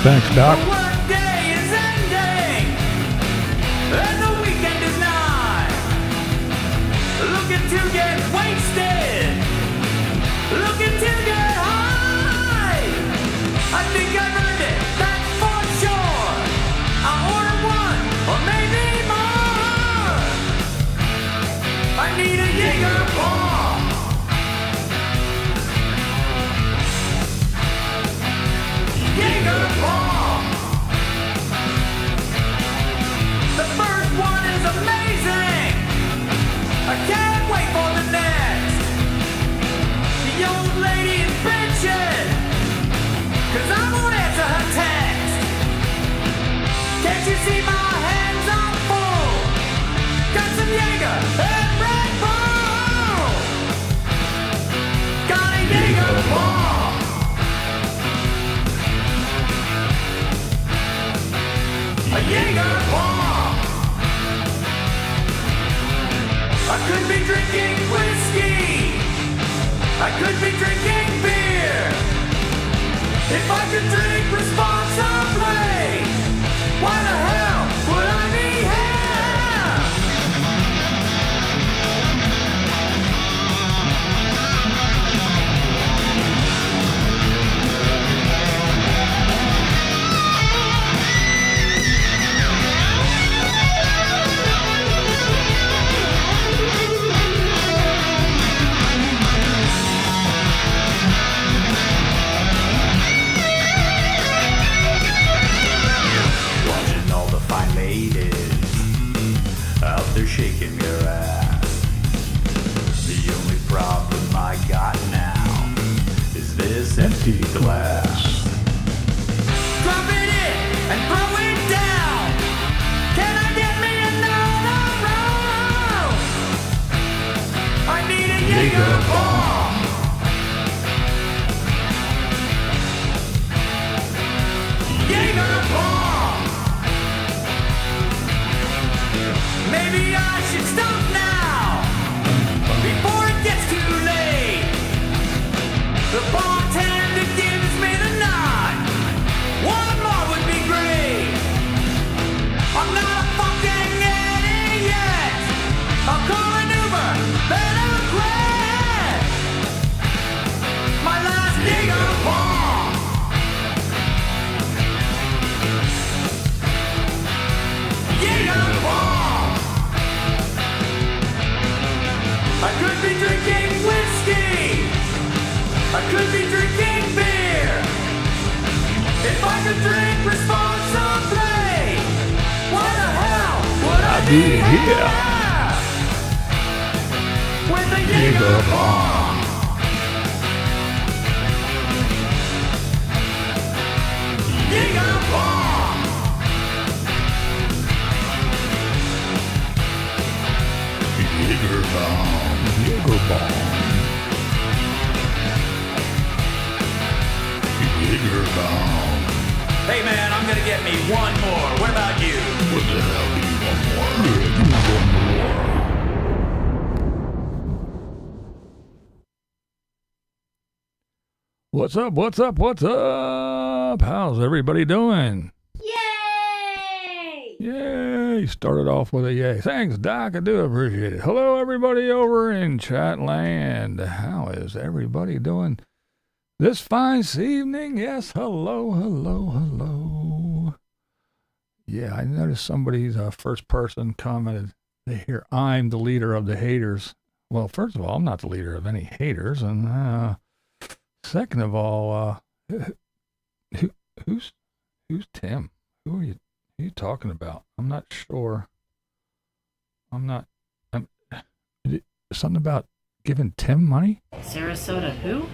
Thanks, Doc. The workday is ending, and the weekend is nigh. Looking to get wasted, looking to get high. I think I've earned it, that's for sure. I'll order one, or maybe more. I need a Jaeger bomb. Jaeger bomb. The first one is amazing. I can't wait for the next. The old lady is bitching, 'cause I won't answer her text. Can't you see my hands are full? Got some Jaeger and Red Bull. Got a Jaeger bomb. A Jaeger bomb. I could be drinking whiskey. I could be drinking beer. If I could drink responsibly, why the hell would I be here? Watching all the fine ladies out there shaking your ass. The only problem I got now is this empty glass. Drop it in and throw it down. Can I get me another round? I need a Jaeger bomb. Jaeger bomb. Maybe I should stop now before it gets too late. The bartender gives me the nod. One more would be great. I'm not a fucking idiot. I'll call an Uber, then I'll quit. My last Jaeger bomb. Jaeger bomb. I could be drinking whiskey. I could be drinking beer. If I could drink responsibly, why the hell would I I'd be be here. with a Jaeger bomb? Jaeger bomb. Jaeger bomb. Jaeger bomb. Jaeger bomb. Hey man, I'm gonna get me one more. What about you? What the hell do you want more? Yeah, give me one more. What's up? What's up? What's up? How's everybody doing? Yay! Yay! Started off with a yay. Thanks, Doc. I do appreciate it. Hello, everybody over in chat land. How is everybody doing this fine evening? Yes, hello, hello, hello. Yeah, I noticed somebody's first person commented, they hear I'm the leader of the haters. Well, first of all, I'm not the leader of any haters. And second of all, who's Tim? Who are you talking about? I'm not sure. Something about giving Tim money? Sarasota who?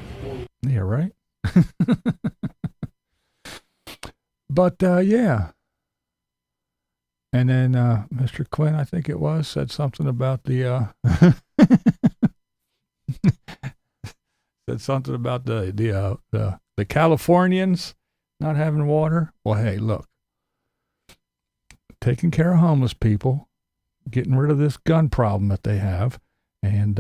Yeah, right? But, yeah. And then Mr. Quinn, I think it was, said something about the said something about the Californians not having water. Well, hey, look, taking care of homeless people, getting rid of this gun problem that they have, and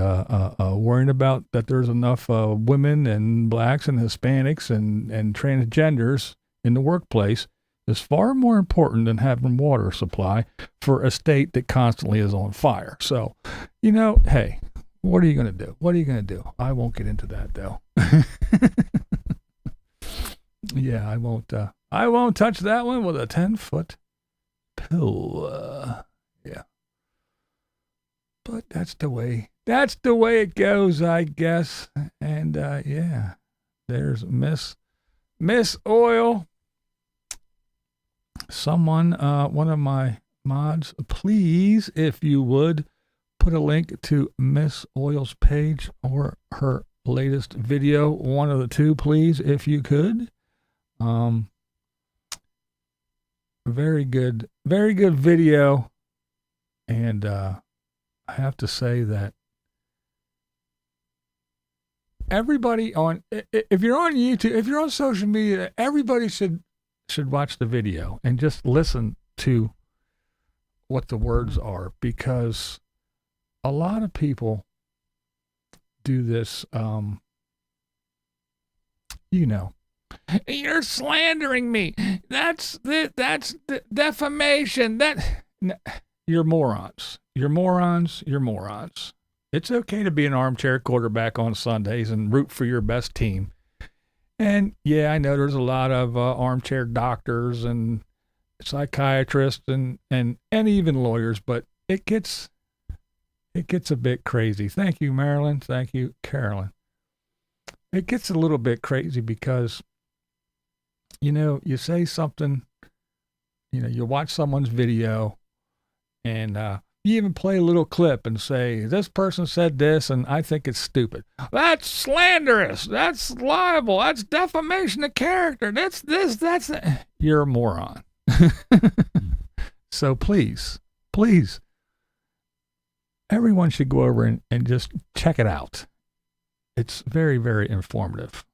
worrying about that there's enough women and blacks and Hispanics and transgenders in the workplace is far more important than having water supply for a state that constantly is on fire. So, hey, what are you going to do? What are you going to do? I won't get into that, though. Yeah, I won't. I won't touch that one with a 10-foot pole. Yeah, but that's the way. That's the way it goes, I guess. And yeah, there's Miss Oil. Someone, one of my mods, please, if you would, put a link to Miss Oil's page or her latest video. One of the two, please, if you could. Very good video. And I have to say that everybody if you're on YouTube, if you're on social media, everybody should watch the video and just listen to what the words are, because a lot of people do this, you're slandering me. That's the defamation. You're morons. You're morons. You're morons. It's okay to be an armchair quarterback on Sundays and root for your best team. And yeah, I know there's a lot of armchair doctors and psychiatrists and even lawyers, but it gets a bit crazy. Thank you, Marilyn. Thank you, Carolyn. It gets a little bit crazy because, you say something, you watch someone's video and you even play a little clip and say, this person said this and I think it's stupid. That's slanderous. That's libel. That's defamation of character. That's this, that's that. You're a moron. So please, everyone should go over and just check it out. It's very, very informative.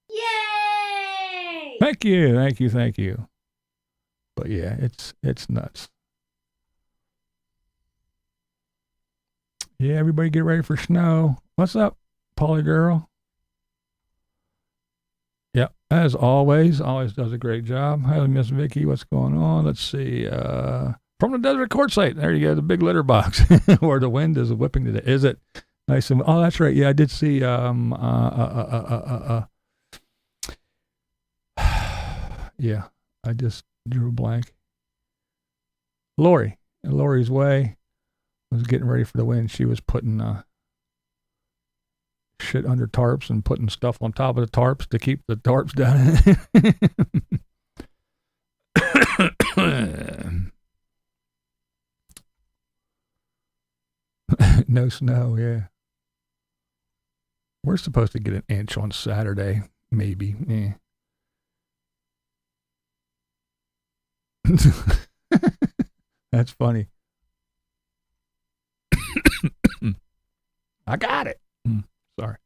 Yay! Thank you. But yeah, it's nuts. Yeah, everybody get ready for snow. What's up, Polly girl? Yep, as always does a great job. Hi, Miss Vicky, what's going on? Let's see. From the desert Quartzsite. There you go, the big litter box where the wind is whipping today. Is it nice? Oh, that's right. Yeah, I did see. Yeah, I just drew a blank. Lori's way was getting ready for the wind. She was putting shit under tarps and putting stuff on top of the tarps to keep the tarps down. No snow, yeah. We're supposed to get an inch on Saturday, maybe. That's funny. I got it. Sorry.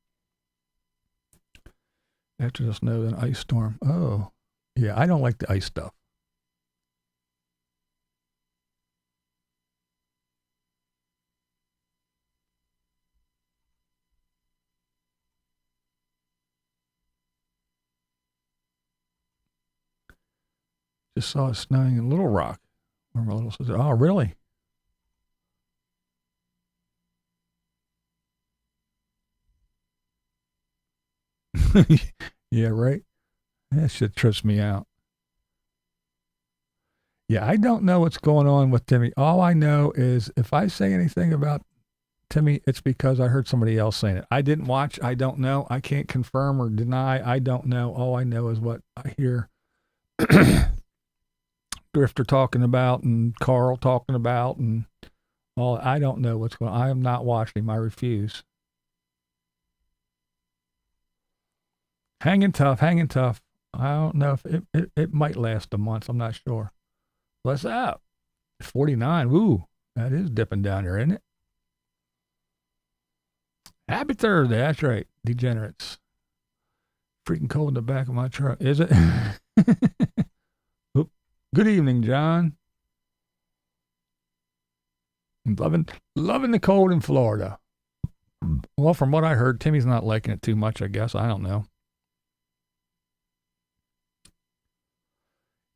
After the snow, then ice storm. Oh, yeah, I don't like the ice stuff. Just saw it snowing in Little Rock. Where my little sister. Oh, really? Yeah, right. That shit trips me out. Yeah, I don't know what's going on with Timmy. All I know is if I say anything about Timmy, it's because I heard somebody else saying it. I didn't watch. I don't know. I can't confirm or deny. I don't know. All I know is what I hear Grifter talking about and Carl talking about and all. I don't know what's going on. I am not watching him. I refuse. Hanging tough. I don't know if it might last a month. I'm not sure. What's up? 49. Ooh, that is dipping down there, isn't it? Happy Thursday. That's right. Degenerates. Freaking cold in the back of my truck. Is it? Good evening, John. Loving the cold in Florida. Well, from what I heard, Timmy's not liking it too much, I guess. I don't know.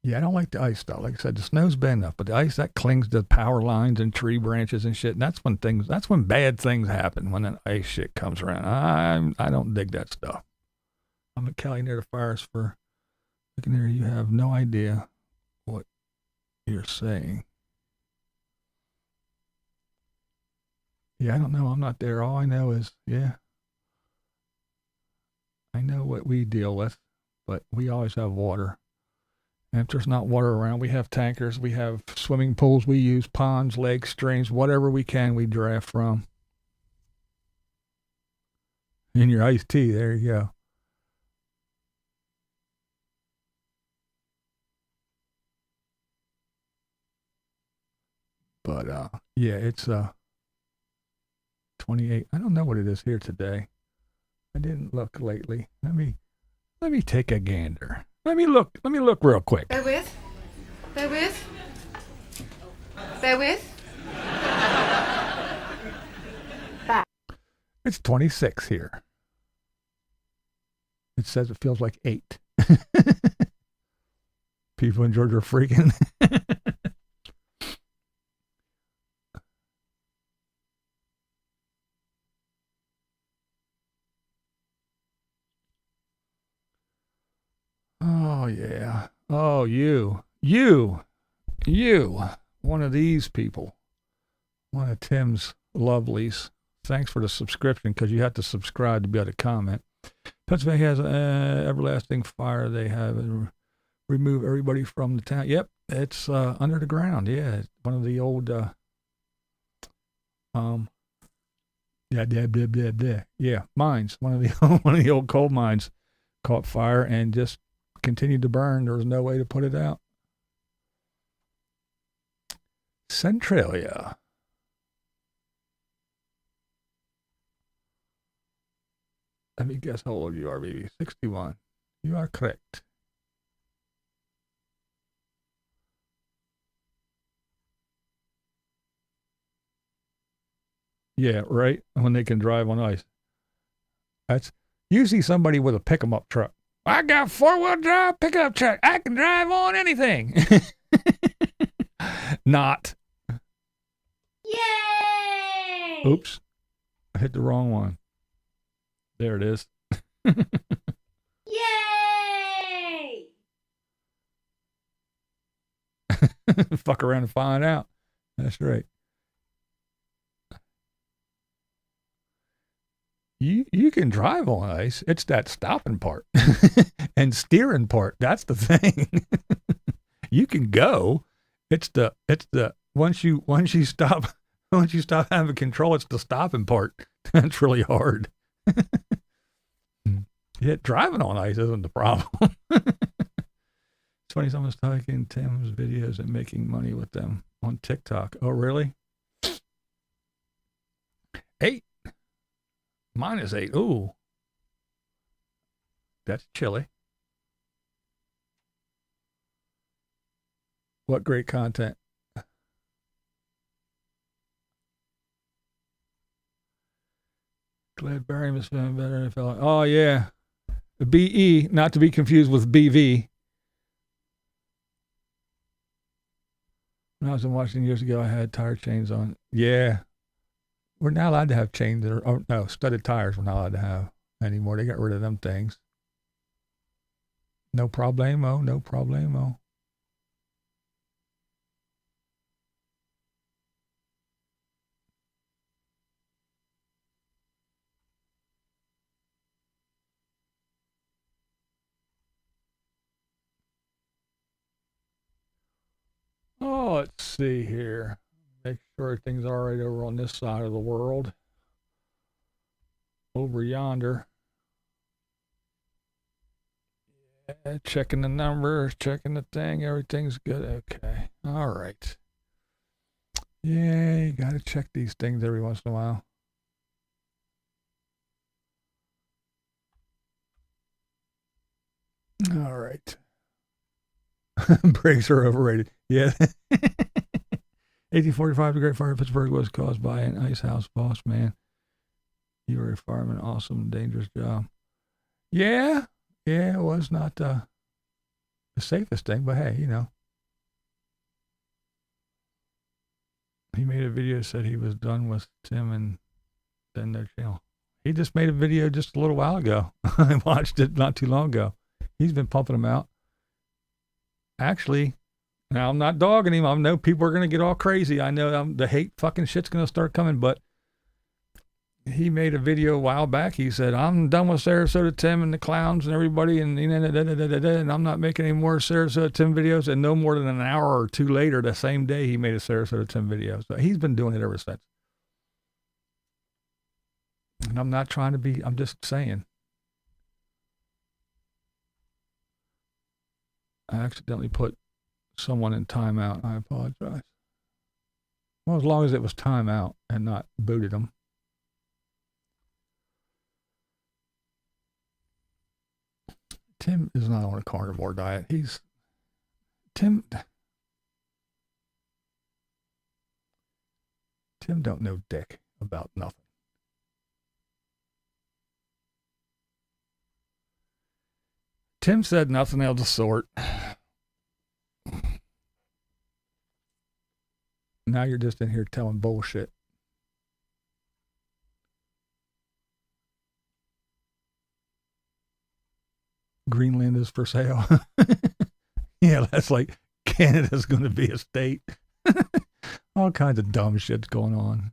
Yeah, I don't like the ice stuff. Like I said, the snow's bad enough, but the ice that clings to power lines and tree branches and shit. And that's when bad things happen, when that ice shit comes around. I don't dig that stuff. I'm at Cali near the fires for looking there. You have no idea what you're saying. Yeah, I don't know. I'm not there. All I know is, yeah, I know what we deal with, but we always have water. And if there's not water around, we have tankers, we have swimming pools we use, ponds, lakes, streams, whatever we can, we draft from. In your iced tea, there you go. But yeah, it's 28. I don't know what it is here today. I didn't look lately. Let me take a gander. Let me look real quick. Bear with. It's 26 here. It says it feels like 8. People in Georgia are freaking. Oh, yeah. Oh, you. One of these people. One of Tim's lovelies. Thanks for the subscription, because you have to subscribe to be able to comment. Pennsylvania has everlasting fire. They have remove everybody from the town. Yep, it's under the ground. Yeah, it's one of the old mines. One of the old coal mines caught fire and just continued to burn. There was no way to put it out. Centralia. Let me guess how old you are, baby. 61. You are correct. Yeah, right. When they can drive on ice. That's usually somebody with a pick-em-up truck. I got 4-wheel drive pickup truck. I can drive on anything. Not. Yay! Oops. I hit the wrong one. There it is. Yay! Fuck around and find out. That's right. You can drive on ice. It's that stopping part and steering part. That's the thing. You can go. It's the once you stop having control, it's the stopping part. That's really hard. Yeah, driving on ice isn't the problem. 20 someone's taking Tim's videos and making money with them on TikTok. Oh, really? 8. Mine is 8. Ooh. That's chilly. What great content. Glad Barry must have been better if I. Oh, yeah. BE, not to be confused with BV. When I was in Washington years ago, I had tire chains on. Yeah. We're not allowed to have chains that are, oh, no, studded tires we're not allowed to have anymore. They got rid of them things. No problemo, no problemo. Oh, let's see here. Make sure everything's all right over on this side of the world. Over yonder. Yeah, checking the numbers, checking the thing. Everything's good. Okay. All right. Yeah, you got to check these things every once in a while. All right. Brakes are overrated. Yeah. 1845, the Great Fire of Pittsburgh was caused by an ice house boss man. You were a fireman. Awesome, dangerous job. Yeah. Yeah, it was not. the safest thing, but hey, he made a video that said he was done with Tim and then their channel. He just made a video just a little while ago. I watched it not too long ago. He's been pumping them out. Actually, now I'm not dogging him. I know people are going to get all crazy. I know the hate fucking shit's going to start coming, but he made a video a while back. He said, I'm done with Sarasota Tim and the clowns and everybody, and I'm not making any more Sarasota Tim videos. And no more than an hour or two later, the same day, he made a Sarasota Tim video. So he's been doing it ever since. And I'm not trying to be, I'm just saying. I accidentally put someone in timeout. I apologize. Well, as long as it was timeout and not booted them. Tim is not on a carnivore diet. Tim don't know dick about nothing. Tim said nothing of the sort. Now you're just in here telling bullshit. Greenland is for sale. Yeah, that's like Canada's going to be a state. All kinds of dumb shit's going on.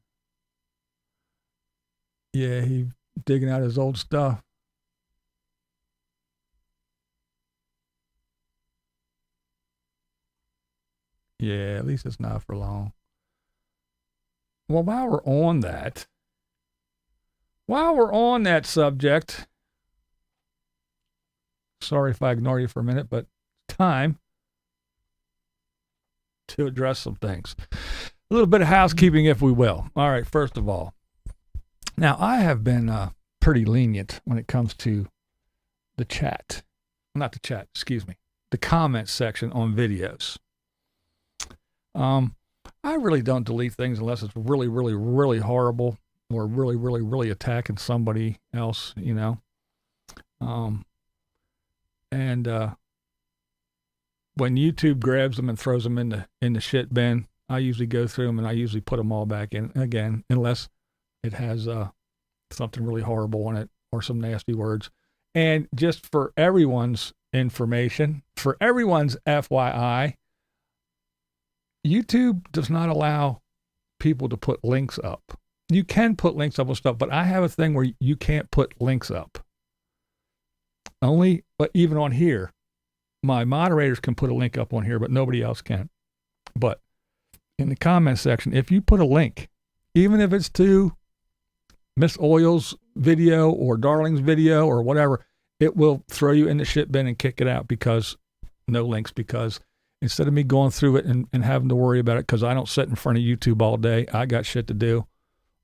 Yeah, he digging out his old stuff. Yeah, at least it's not for long. Well, while we're on that subject, sorry if I ignore you for a minute, but time to address some things. A little bit of housekeeping, if we will. All right, first of all, now I have been pretty lenient when it comes to the chat. Not the chat, excuse me. The comment section on videos. I really don't delete things unless it's really, really, really horrible or really, really, really attacking somebody else, And when YouTube grabs them and throws them in the shit bin, I usually go through them and I usually put them all back in again, unless it has something really horrible on it or some nasty words. And just for everyone's information, for everyone's FYI, YouTube does not allow people to put links up. You can put links up with stuff, but I have a thing where you can't put links up. But even on here, my moderators can put a link up on here, but nobody else can. But in the comment section, if you put a link, even if it's to Miss Oil's video or Darling's video or whatever, it will throw you in the shit bin and kick it out because no links, because instead of me going through it and having to worry about it, because I don't sit in front of YouTube all day, I got shit to do.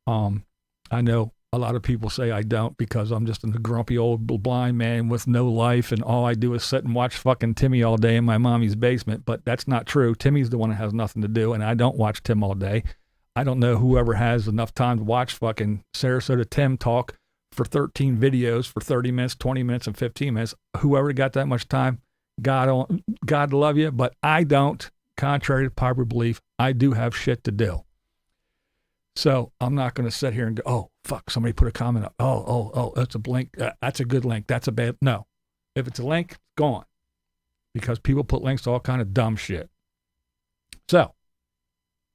I know a lot of people say I don't because I'm just a grumpy old blind man with no life and all I do is sit and watch fucking Timmy all day in my mommy's basement, but that's not true. Timmy's the one that has nothing to do, and I don't watch Tim all day. I don't know whoever has enough time to watch fucking Sarasota Tim talk for 13 videos for 30 minutes, 20 minutes, and 15 minutes. Whoever got that much time, God love you, but I don't. Contrary to popular belief, I do have shit to do. So I'm not going to sit here and go, oh, fuck, somebody put a comment up. Oh, that's a link. That's a good link. That's a bad. No. If it's a link, it's gone. Because people put links to all kind of dumb shit. So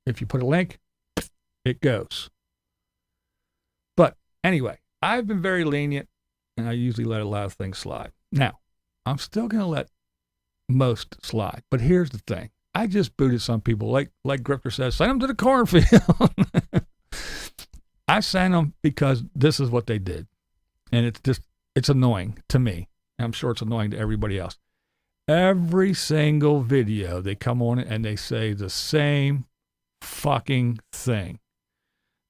if you put a link, it goes. But anyway, I've been very lenient and I usually let a lot of things slide. Now, I'm still going to let most slide. But here's the thing. I just booted some people. Like Grifter says, send them to the cornfield. I sent them because this is what they did. And it's annoying to me. I'm sure it's annoying to everybody else. Every single video, they come on and they say the same fucking thing.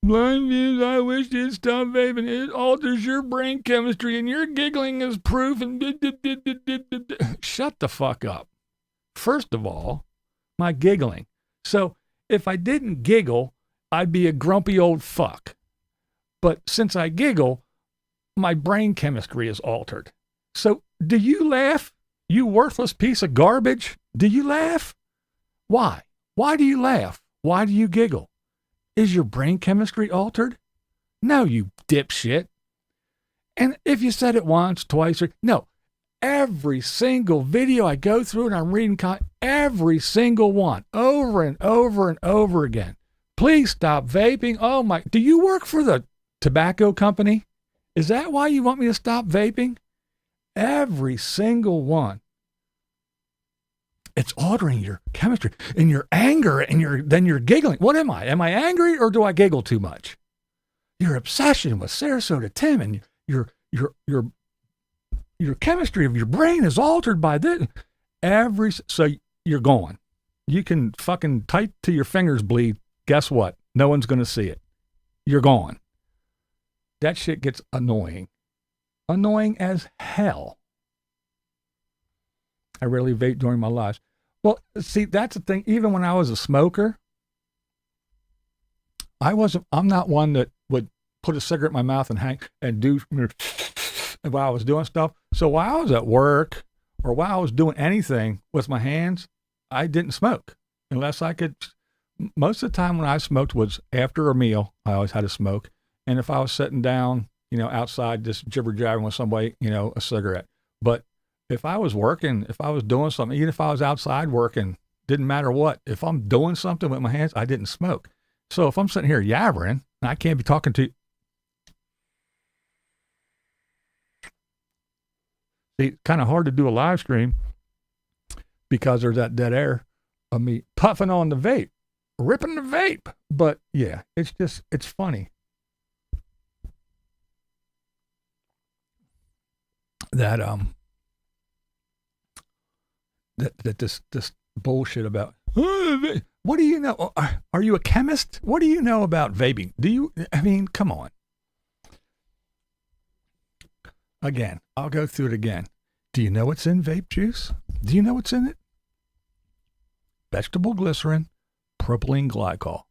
BlindViews, I wish you'd stop vaping. It alters your brain chemistry and your giggling is proof. And shut the fuck up. First of all, my giggling. So if I didn't giggle, I'd be a grumpy old fuck. But since I giggle, my brain chemistry is altered. So do you laugh? You worthless piece of garbage. Do you laugh? Why? Why do you laugh? Why do you giggle? Is your brain chemistry altered? No, you dipshit. And if you said it once, twice, or no, every single video I go through and I'm reading, every single one, over and over and over again. Please stop vaping. Oh my, do you work for the tobacco company? Is that why you want me to stop vaping? Every single one. It's altering your chemistry and your anger and then you're giggling. What am I? Am I angry or do I giggle too much? Your obsession with Sarasota Tim and your chemistry of your brain is altered by this. So you're gone. You can fucking type till your fingers bleed. Guess what? No one's going to see it. You're gone. That shit gets annoying. Annoying as hell. I rarely vape during my life. Well, see, that's the thing. Even when I was a smoker, I'm not one that would put a cigarette in my mouth and hang and do while I was doing stuff. So while I was at work or while I was doing anything with my hands, I didn't smoke unless I could. Most of the time when I smoked was after a meal. I always had to smoke. And if I was sitting down, outside just jibber jabbering with somebody, a cigarette. But if I was working, if I was doing something, even if I was outside working, didn't matter what. If I'm doing something with my hands, I didn't smoke. So if I'm sitting here yabbering, and I can't be talking to you. See, it's kind of hard to do a live stream because there's that dead air of me puffing on the vape, ripping the vape. But yeah, it's funny. That this bullshit about what do you know? Are you a chemist? What do you know about vaping? Come on. Again, I'll go through it again. Do you know what's in vape juice? Do you know what's in it? Vegetable glycerin, propylene glycol.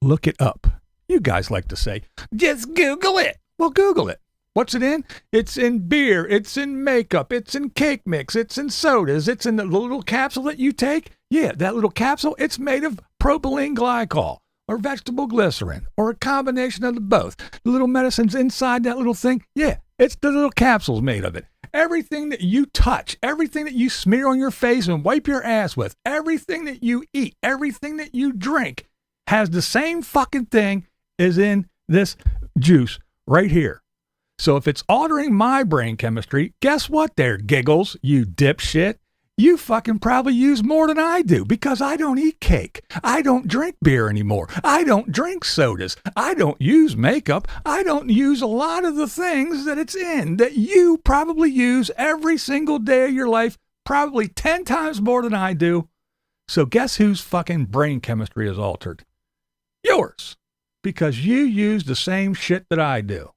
Look it up. You guys like to say, just Google it. Well, Google it. What's it in? It's in beer. It's in makeup. It's in cake mix. It's in sodas. It's in the little capsule that you take. Yeah, that little capsule, it's made of propylene glycol or vegetable glycerin or a combination of the both. The little medicines inside that little thing. Yeah, it's the little capsules made of it. Everything that you touch, everything that you smear on your face and wipe your ass with, everything that you eat, everything that you drink has the same fucking thing as in this juice right here. So if it's altering my brain chemistry, guess what there, giggles, you dipshit? You fucking probably use more than I do because I don't eat cake. I don't drink beer anymore. I don't drink sodas. I don't use makeup. I don't use a lot of the things that it's in that you probably use every single day of your life, probably 10 times more than I do. So guess whose fucking brain chemistry is altered? Yours. Because you use the same shit that I do.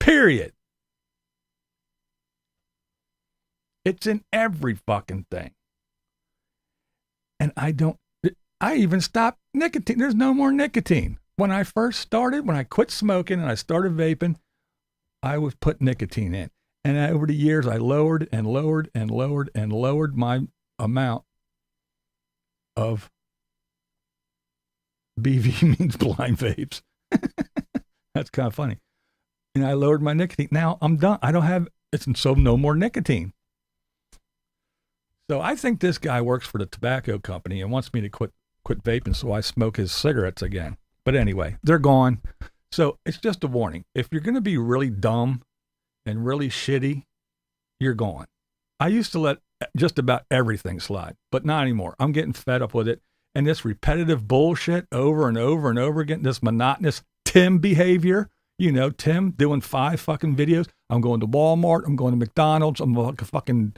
Period. It's in every fucking thing. And I even stopped nicotine. There's no more nicotine. When I first started, when I quit smoking and I started vaping, I would put nicotine in. And over the years, I lowered and lowered and lowered and lowered my amount of BV means blind vapes. That's kind of funny. And I lowered my nicotine. Now I'm done. I don't have, so no more nicotine. So I think this guy works for the tobacco company and wants me to quit vaping so I smoke his cigarettes again. But anyway, they're gone. So it's just a warning. If you're going to be really dumb and really shitty, you're gone. I used to let just about everything slide, but not anymore. I'm getting fed up with it. And this repetitive bullshit over and over and over again, this monotonous Tim behavior. Tim doing 5 fucking videos. I'm going to Walmart. I'm going to McDonald's. I'm fucking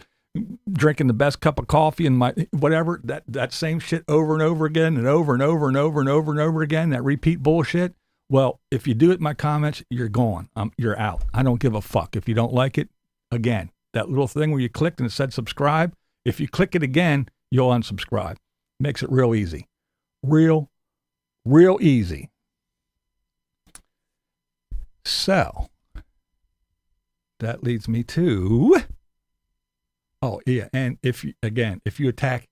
drinking the best cup of coffee and my whatever. That same shit over and over again and over and over and over and over and over again. That repeat bullshit. Well, if you do it in my comments, you're gone. You're out. I don't give a fuck. If you don't like it, again, that little thing where you clicked and it said subscribe. If you click it again, you'll unsubscribe. Makes it real easy. Real easy. So, that leads me to Oh, yeah. And if you attack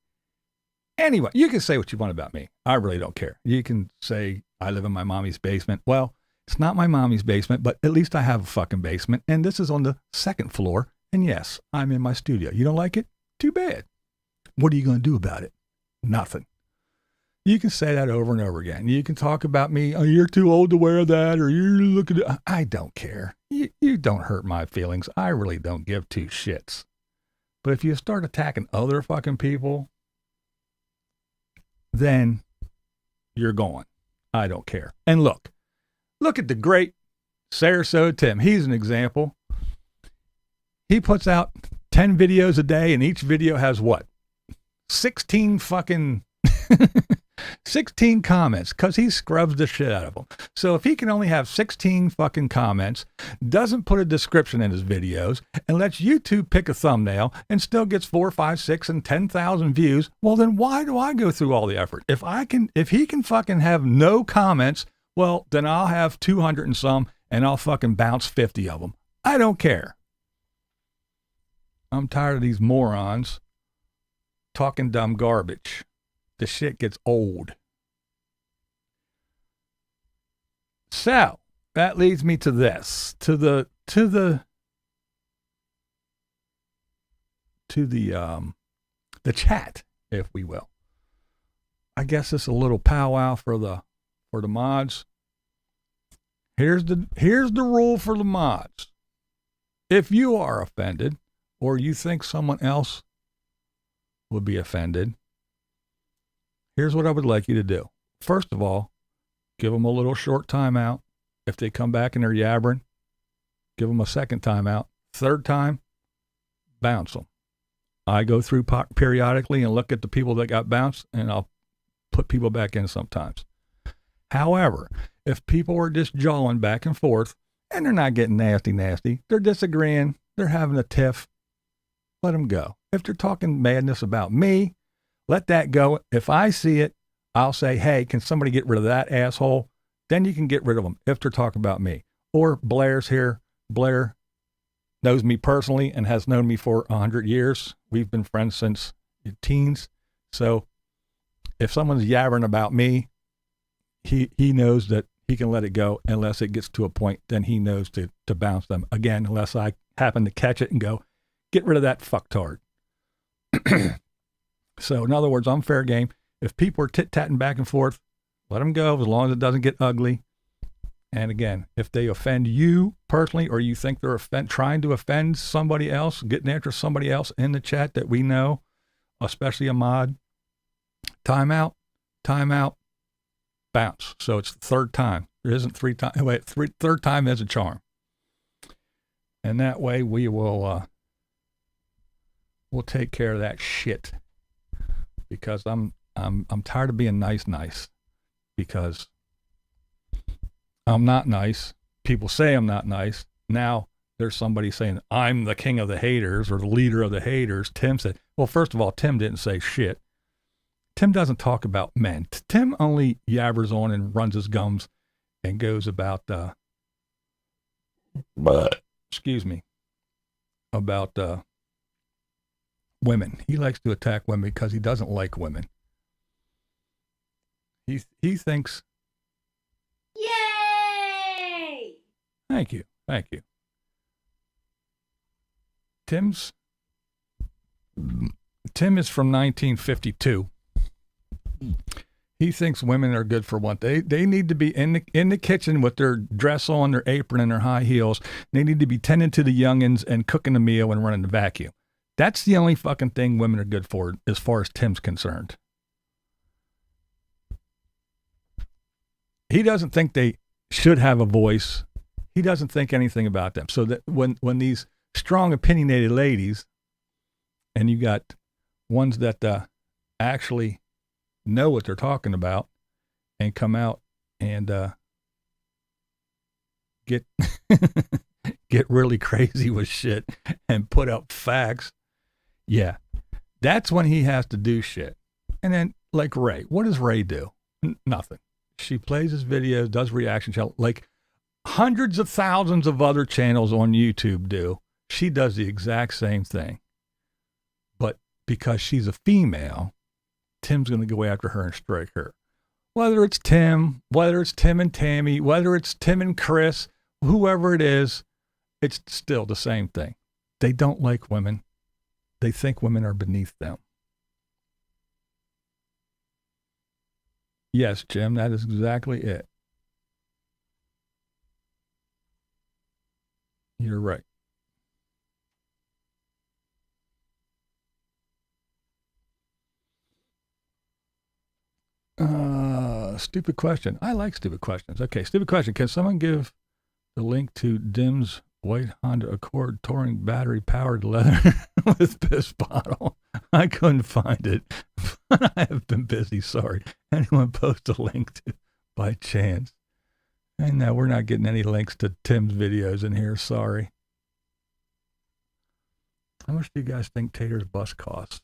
anyway, you can say what you want about me. I really don't care. You can say I live in my mommy's basement. Well, it's not my mommy's basement, but at least I have a fucking basement. And this is on the 2nd floor. And yes, I'm in my studio. You don't like it? Too bad. What are you going to do about it? Nothing. You can say that over and over again. You can talk about me. Oh, you're too old to wear that, or you're looking at. I don't care. You don't hurt my feelings. I really don't give two shits. But if you start attacking other fucking people, then you're gone. I don't care. And look at the great Sarasota Tim. He's an example. He puts out 10 videos a day, and each video has what? 16 fucking 16 comments, because he scrubs the shit out of them. So if he can only have 16 fucking comments, doesn't put a description in his videos, and lets YouTube pick a thumbnail and still gets 4, 5, 6, and 10,000 views, well, then why do I go through all the effort? If he can fucking have no comments, well, then I'll have 200 and some, and I'll fucking bounce 50 of them. I don't care. I'm tired of these morons talking dumb garbage. The shit gets old. So that leads me to this, to the chat, if we will. I guess it's a little powwow for the mods. Here's the rule for the mods. If you are offended, or you think someone else would be offended, here's what I would like you to do. First of all, give them a little short timeout. If they come back and they're yabbering, give them a second timeout. Third time, bounce them. I go through periodically and look at the people that got bounced, and I'll put people back in sometimes. However, if people are just jawing back and forth and they're not getting nasty, they're disagreeing, they're having a tiff, let them go. If they're talking madness about me, let that go. If I see it, I'll say, hey, can somebody get rid of that asshole? Then you can get rid of them if they're talking about me. Or Blair's here. Blair knows me personally and has known me for 100 years. We've been friends since teens. So if someone's yabbering about me, he knows that he can let it go unless it gets to a point, then he knows to bounce them. Again, unless I happen to catch it and go, get rid of that fucktard. So in other words, I'm fair game. If people are tit-tatting back and forth, let them go as long as it doesn't get ugly. And again, if they offend you personally, or you think they're trying to offend somebody else, getting after somebody else in the chat that we know, especially a mod, timeout, bounce. So it's the third time. There isn't third time is a charm. And that way we will we'll take care of that shit. Because I'm tired of being nice, because I'm not nice. People say I'm not nice. Now there's somebody saying I'm the king of the haters or the leader of the haters. Tim said, well, first of all, Tim didn't say shit. Tim doesn't talk about men. Tim only yabbers on and runs his gums and goes about, about women. He likes to attack women because he doesn't like women. He thinks. Yay! Thank you. Tim is from 1952. He thinks women are good for one. They need to be in the kitchen with their dress on, their apron, and their high heels. They need to be tending to the youngins and cooking a meal and running the vacuum. That's the only fucking thing women are good for as far as Tim's concerned. He doesn't think they should have a voice. He doesn't think anything about them. So that when these strong opinionated ladies, and you got ones that actually know what they're talking about and come out and get get really crazy with shit and put up facts, yeah, that's when he has to do shit. And then, like Ray, what does Ray do? Nothing. She plays his videos, does reaction channel, like hundreds of thousands of other channels on YouTube do. She does the exact same thing. because she's a female, Tim's going to go after her and strike her. Whether it's Tim and Tammy, whether it's Tim and Chris, whoever it is, it's still the same thing. They don't like women. They think women are beneath them. Yes, Jim, that is exactly it. You're right. Stupid question. I like stupid questions. Okay, stupid question. Can someone give the link to Dim's white Honda Accord touring battery powered leather with piss bottle? I couldn't find it. But I have been busy. Sorry. Anyone post a link to by chance? And no, we're not getting any links to Tim's videos in here. Sorry. How much do you guys think Tater's bus costs?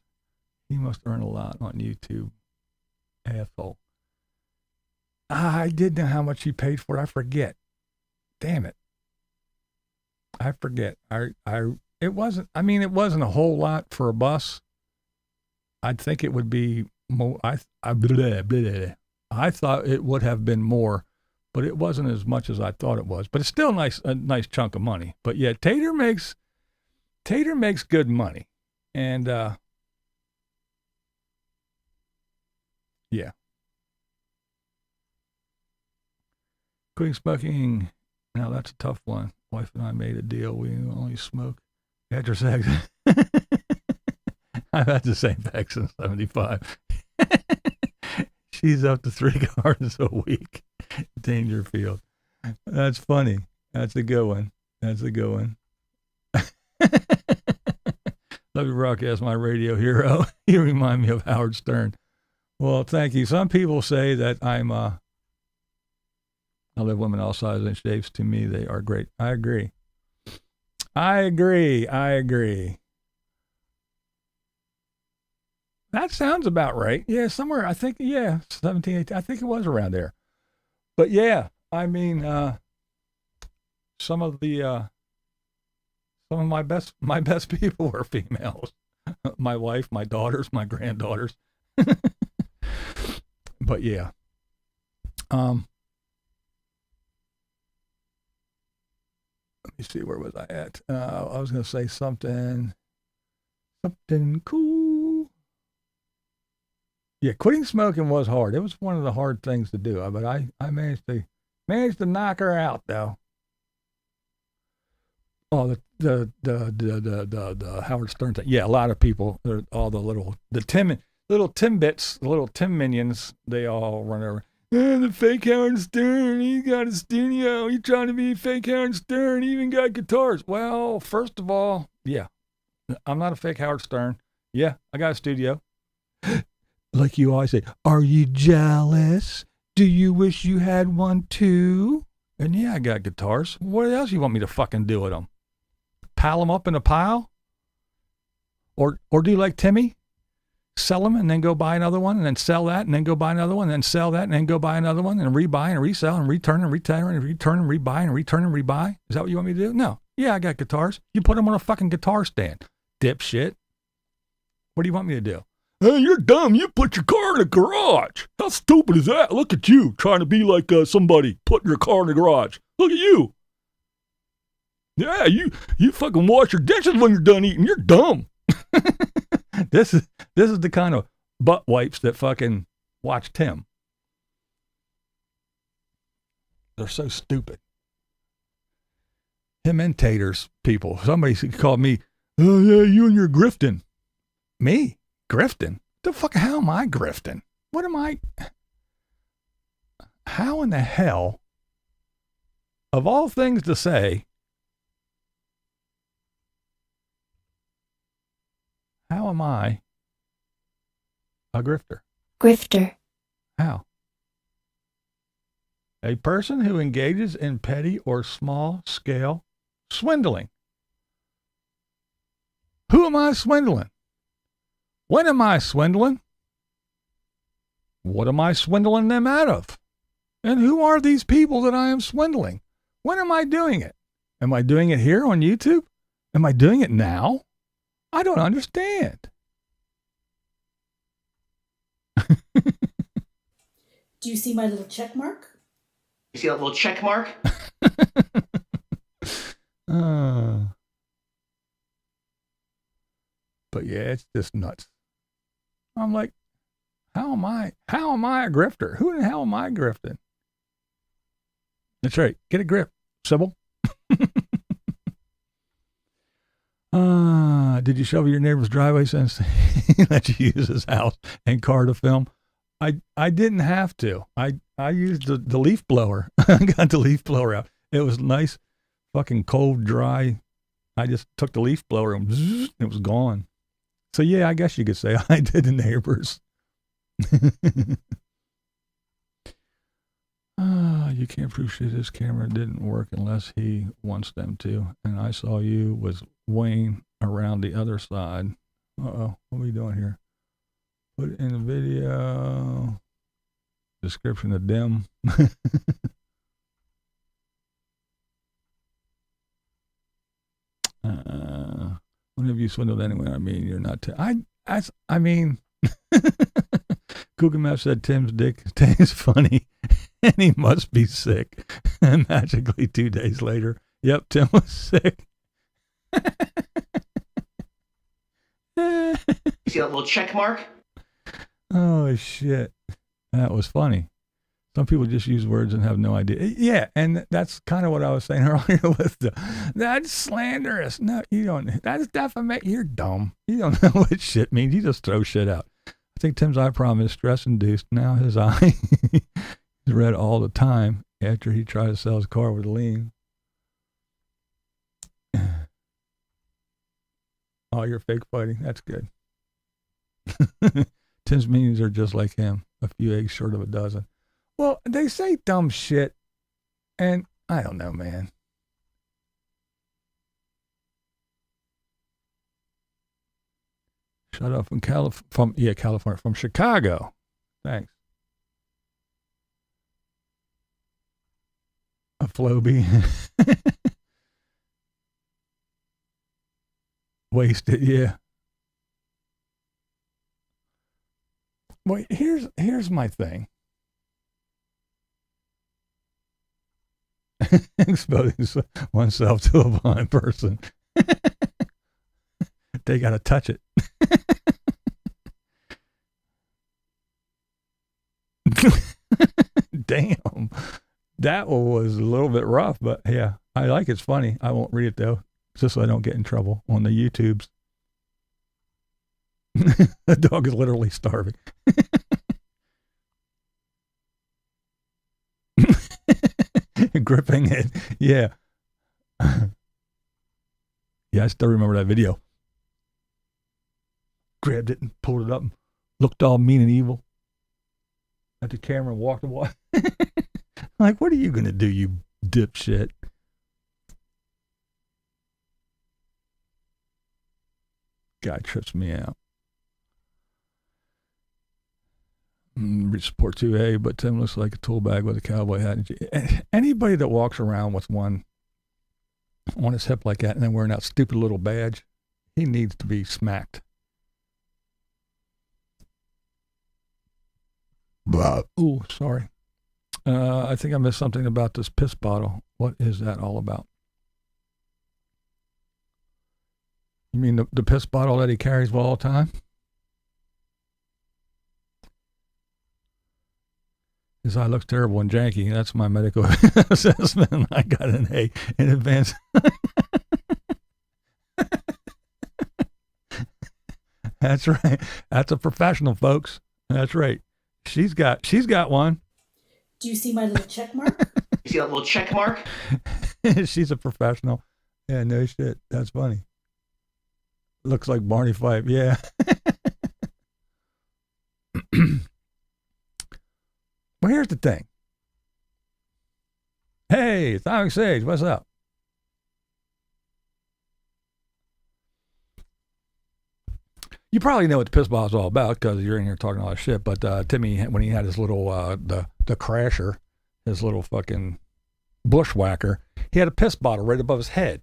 He must earn a lot on YouTube. Asshole. I did know how much he paid for it. I forget. Damn it. I forget. It wasn't a whole lot for a bus. I'd think it would be more. I thought it would have been more, but it wasn't as much as I thought it was. But it's still a nice chunk of money. But yeah, Tater makes good money. And yeah. Quitting smoking. Now that's a tough one. Wife and I made a deal. We only smoke after sex. I've had the same back since 75. She's up to 3 cartons a week. Dangerfield. That's funny. That's a good one. Love you, Rock, as my radio hero. You remind me of Howard Stern. Well, thank you. Some people say that I love women all sizes and shapes. To me, they are great. I agree. That sounds about right. Yeah, somewhere, I think, 17, 18, I think it was around there. But yeah, I mean, some of my best people were females. My wife, my daughters, my granddaughters. But yeah. Let me see, where was I at? I was going to say something cool. Yeah, quitting smoking was hard. It was one of the hard things to do, but I managed to knock her out though. Oh, the Howard Stern thing. Yeah, a lot of people, all the Timbits, the little Tim minions, they all run over. The fake Howard Stern, he got a studio. He's trying to be fake Howard Stern. He even got guitars. Well, first of all, yeah, I'm not a fake Howard Stern. Yeah, I got a studio. Like you always say, are you jealous? Do you wish you had one too? And yeah, I got guitars. What else you want me to fucking do with them? Pile them up in a pile? Or do you like Timmy? Sell them and then go buy another one and then sell that and then go buy another one and then sell that and then go buy another one and rebuy and resell and return and return and return and rebuy and return and rebuy. Is that what you want me to do? No. Yeah, I got guitars. You put them on a fucking guitar stand. Dipshit. What do you want me to do? Hey, you're dumb. You put your car in the garage. How stupid is that? Look at you trying to be like somebody putting your car in the garage. Look at you. Yeah, you fucking wash your dishes when you're done eating. You're dumb. This is the kind of butt wipes that fucking watch Tim. They're so stupid. Him and Taters people. Somebody called me, oh yeah, you and your grifting. Me? Grifting? The fuck, how am I grifting? What am I? How in the hell, of all things to say, how am I a grifter? Grifter. How? A person who engages in petty or small scale swindling. Who am I swindling? When am I swindling? What am I swindling them out of? And who are these people that I am swindling? When am I doing it? Am I doing it here on YouTube? Am I doing it now? I don't understand. Do you see my little check mark? You see that little check mark? But yeah, it's just nuts. I'm like, how am I a grifter? Who the hell am I grifting? That's right. Get a grip, Sybil. Did you shovel your neighbor's driveway since he let you use his house and car to film? I didn't have to. I used the leaf blower. I got the leaf blower out. It was nice, fucking cold, dry. I just took the leaf blower and it was gone. So yeah, I guess you could say I did the neighbors. You can't prove shit. This camera didn't work unless he wants them to. And I saw you was Wayne around the other side. Uh-oh, what are we doing here? Put in the video. Description of dim. When have you swindled anyone? I mean, you're not. I mean, Google Maps said Tim's dick tastes funny, and he must be sick. And magically, 2 days later, yep, Tim was sick. You see that little check mark? Oh shit, that was funny. Some people just use words and have no idea. Yeah, and that's kind of what I was saying earlier with that's slanderous. No, you don't. That's defamation. You're dumb. You don't know what shit means. You just throw shit out. I think Tim's eye problem is stress-induced. Now his eye is red all the time after he tried to sell his car with a lien. Oh, you're fake fighting. That's good. Tim's meanings are just like him. A few eggs short of a dozen. Well, they say dumb shit, and I don't know, man. Shut up from California, from Chicago. Thanks. A Floby. Wasted, yeah. Well, here's my thing. Exposing oneself to a blind person. They got to touch it. Damn. That one was a little bit rough, but yeah, I like it's funny. I won't read it though, just so I don't get in trouble on the YouTubes. The dog is literally starving. Gripping it. Yeah. Yeah, I still remember that video. Grabbed it and pulled it up and looked all mean and evil at the camera and walked away. Like, what are you going to do, you dipshit? Guy trips me out. Support 2A, but Tim looks like a tool bag with a cowboy hat. Anybody that walks around with one on his hip like that and then wearing that stupid little badge, he needs to be smacked. Ooh, sorry. I think I missed something about this piss bottle. What is that all about? You mean the piss bottle that he carries all the time? His eye looks terrible and janky. That's my medical assessment. I got an A in advance. That's right. That's a professional, folks. That's right. She's got one. Do you see my little check mark? You see that little check mark? She's a professional. Yeah, no shit. That's funny. Looks like Barney Fife. Yeah. Well, here's the thing. Hey, Atomic Sage, what's up? You probably know what the piss ball is all about because you're in here talking all that shit. But Timmy, when he had his little the crasher, his little fucking bushwhacker, he had a piss bottle right above his head.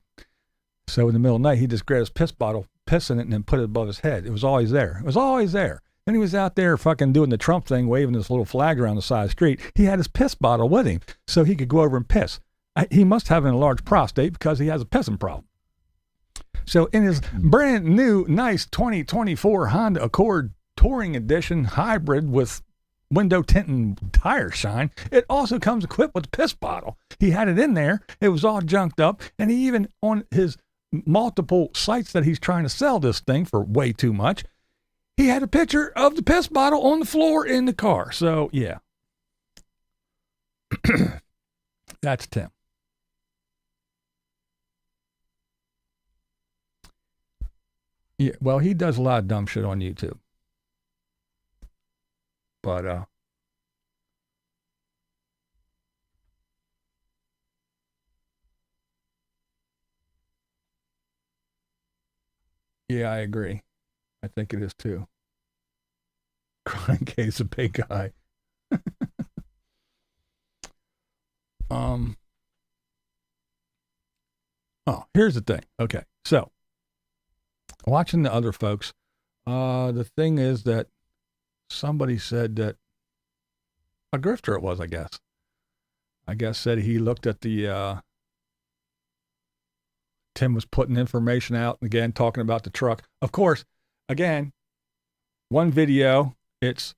So in the middle of the night, he just grabbed his piss bottle, piss in it, and then put it above his head. It was always there. It was always there. Then he was out there fucking doing the Trump thing, waving this little flag around the side of the street. He had his piss bottle with him so he could go over and piss. He must have an enlarged prostate because he has a pissing problem. So in his brand new, nice 2024 Honda Accord Touring Edition hybrid with window tint and tire shine, it also comes equipped with a piss bottle. He had it in there. It was all junked up. And he even, on his multiple sites that he's trying to sell this thing for way too much, he had a picture of the piss bottle on the floor in the car. So, yeah. That's Tim. Yeah, well, he does a lot of dumb shit on YouTube. But, yeah, I agree. I think it is too. Crying case of big guy. Oh, here's the thing. Okay, so watching the other folks, the thing is that somebody said that a grifter it was, I guess said he looked at the Tim was putting information out again, talking about the truck. Of course, again, one video, this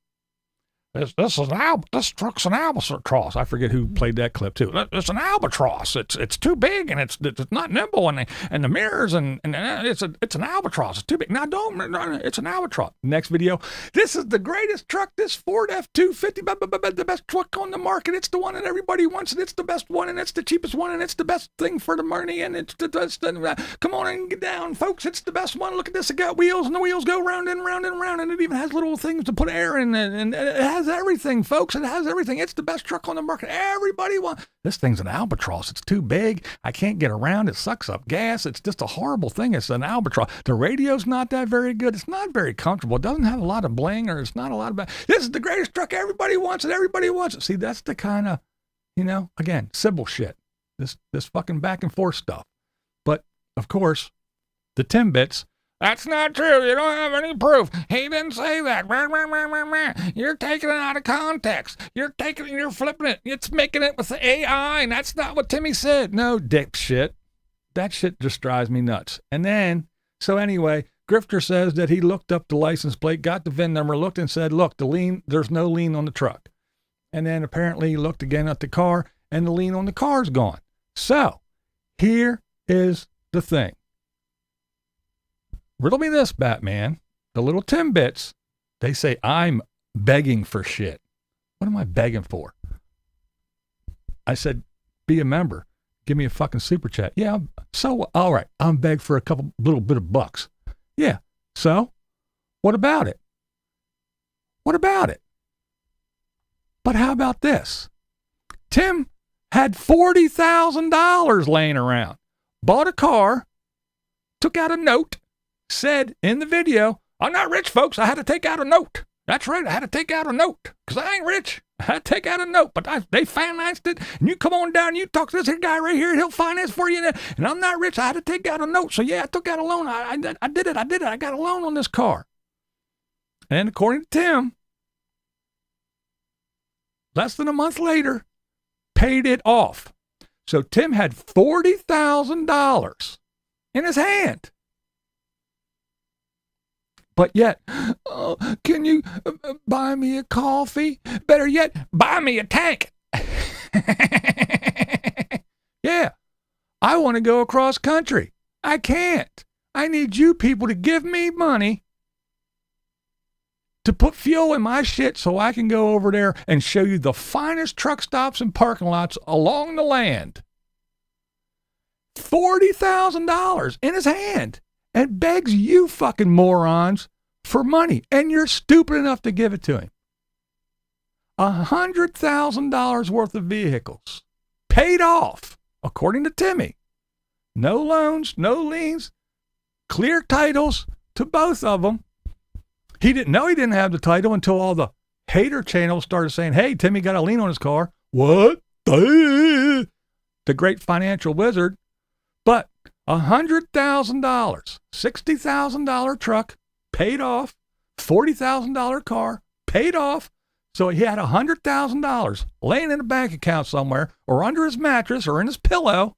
truck's an albatross. I forget who played that clip too. It's an albatross. It's too big and it's not nimble and the mirrors and it's an albatross. It's too big. Now it's an albatross. Next video. This is the greatest truck. This Ford F-250, the best truck on the market. It's the one that everybody wants and it's the best one and it's the cheapest one and it's the best thing for the money and it's come on and get down, folks. It's the best one. Look at this. It got wheels and the wheels go round and round and round and it even has little things to put air in it and it has everything, folks. It has everything. It's the best truck on the market. Everybody wants. This thing's an albatross. It's too big. I can't get around. It sucks up gas. It's just a horrible thing. It's an albatross. The radio's not that very good. It's not very comfortable. It doesn't have a lot of bling or it's not a lot of. This is the greatest truck. Everybody wants it. Everybody wants it. See, that's the kind of, again, Sybil shit. This fucking back and forth stuff. But of course, the Timbits. That's not true. You don't have any proof. He didn't say that. You're taking it out of context. You're flipping it. It's making it with the AI, and that's not what Timmy said. No, dipshit. That shit just drives me nuts. And then, so anyway, Grifter says that he looked up the license plate, got the VIN number, looked and said, look, there's no lien on the truck. And then apparently he looked again at the car, and the lien on the car's gone. So, here is the thing. Riddle me this, Batman. The little Timbits, they say I'm begging for shit. What am I begging for? I said, be a member. Give me a fucking super chat. Yeah, so, all right, I'm begging for a little bit of bucks. Yeah, so, what about it? What about it? But how about this? Tim had $40,000 laying around, bought a car, took out a note, said in the video, I'm not rich, folks. I had to take out a note. That's right. I had to take out a note because I ain't rich. I had to take out a note, but they financed it. And you come on down and you talk to this here guy right here and he'll finance for you. And I'm not rich. I had to take out a note. So yeah, I took out a loan. I did it. I got a loan on this car. And according to Tim, less than a month later, paid it off. So Tim had $40,000 in his hand. But yet, can you buy me a coffee? Better yet, buy me a tank. Yeah, I want to go across country. I can't. I need you people to give me money to put fuel in my shit so I can go over there and show you the finest truck stops and parking lots along the land. $40,000 in his hand. And begs you fucking morons for money. And you're stupid enough to give it to him. $100,000 worth of vehicles. Paid off, according to Timmy. No loans, no liens. Clear titles to both of them. He didn't know he didn't have the title until all the hater channels started saying, hey, Timmy got a lien on his car. What? The great financial wizard. But $100,000, $60,000 truck, paid off, $40,000 car, paid off. So he had $100,000 laying in a bank account somewhere or under his mattress or in his pillow,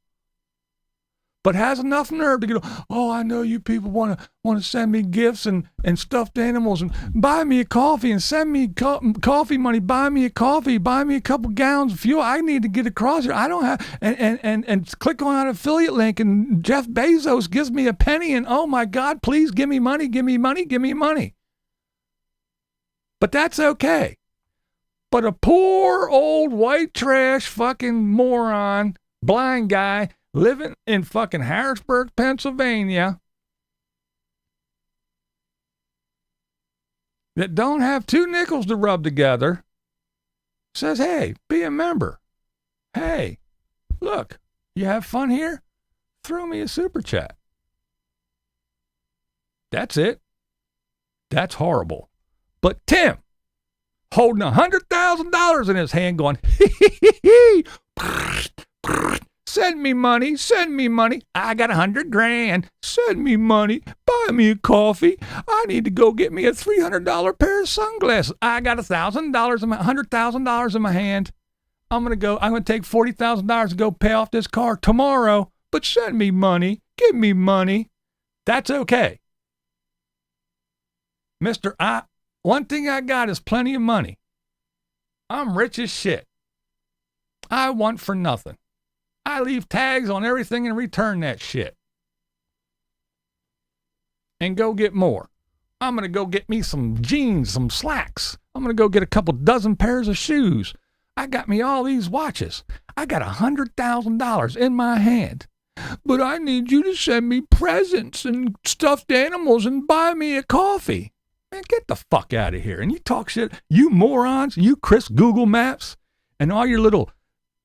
but has enough nerve to go, oh, I know you people want to send me gifts and stuffed animals and buy me a coffee and send me coffee money, buy me a coffee, buy me a couple gallons of fuel. I need to get across here. I don't have, and click on an affiliate link and Jeff Bezos gives me a penny and oh my God, please give me money, give me money, give me money. But that's okay. But a poor old white trash fucking moron, blind guy, living in fucking Harrisburg, Pennsylvania, that don't have 2 nickels to rub together, says, hey, be a member. Hey, look, you have fun here? Throw me a super chat. That's it. That's horrible. But Tim, holding $100,000 in his hand going, send me money, send me money. I got $100,000. Send me money. Buy me a coffee. I need to go get me a $300 pair of sunglasses. I got $100,000 in my hand. I'm going to take $40,000 to go pay off this car tomorrow, but send me money. Give me money. That's okay. One thing I got is plenty of money. I'm rich as shit. I want for nothing. I leave tags on everything and return that shit. And go get more. I'm going to go get me some jeans, some slacks. I'm going to go get a couple dozen pairs of shoes. I got me all these watches. I got $100,000 in my hand. But I need you to send me presents and stuffed animals and buy me a coffee. Man, get the fuck out of here. And you talk shit, you morons, you Chris Google Maps, and all your little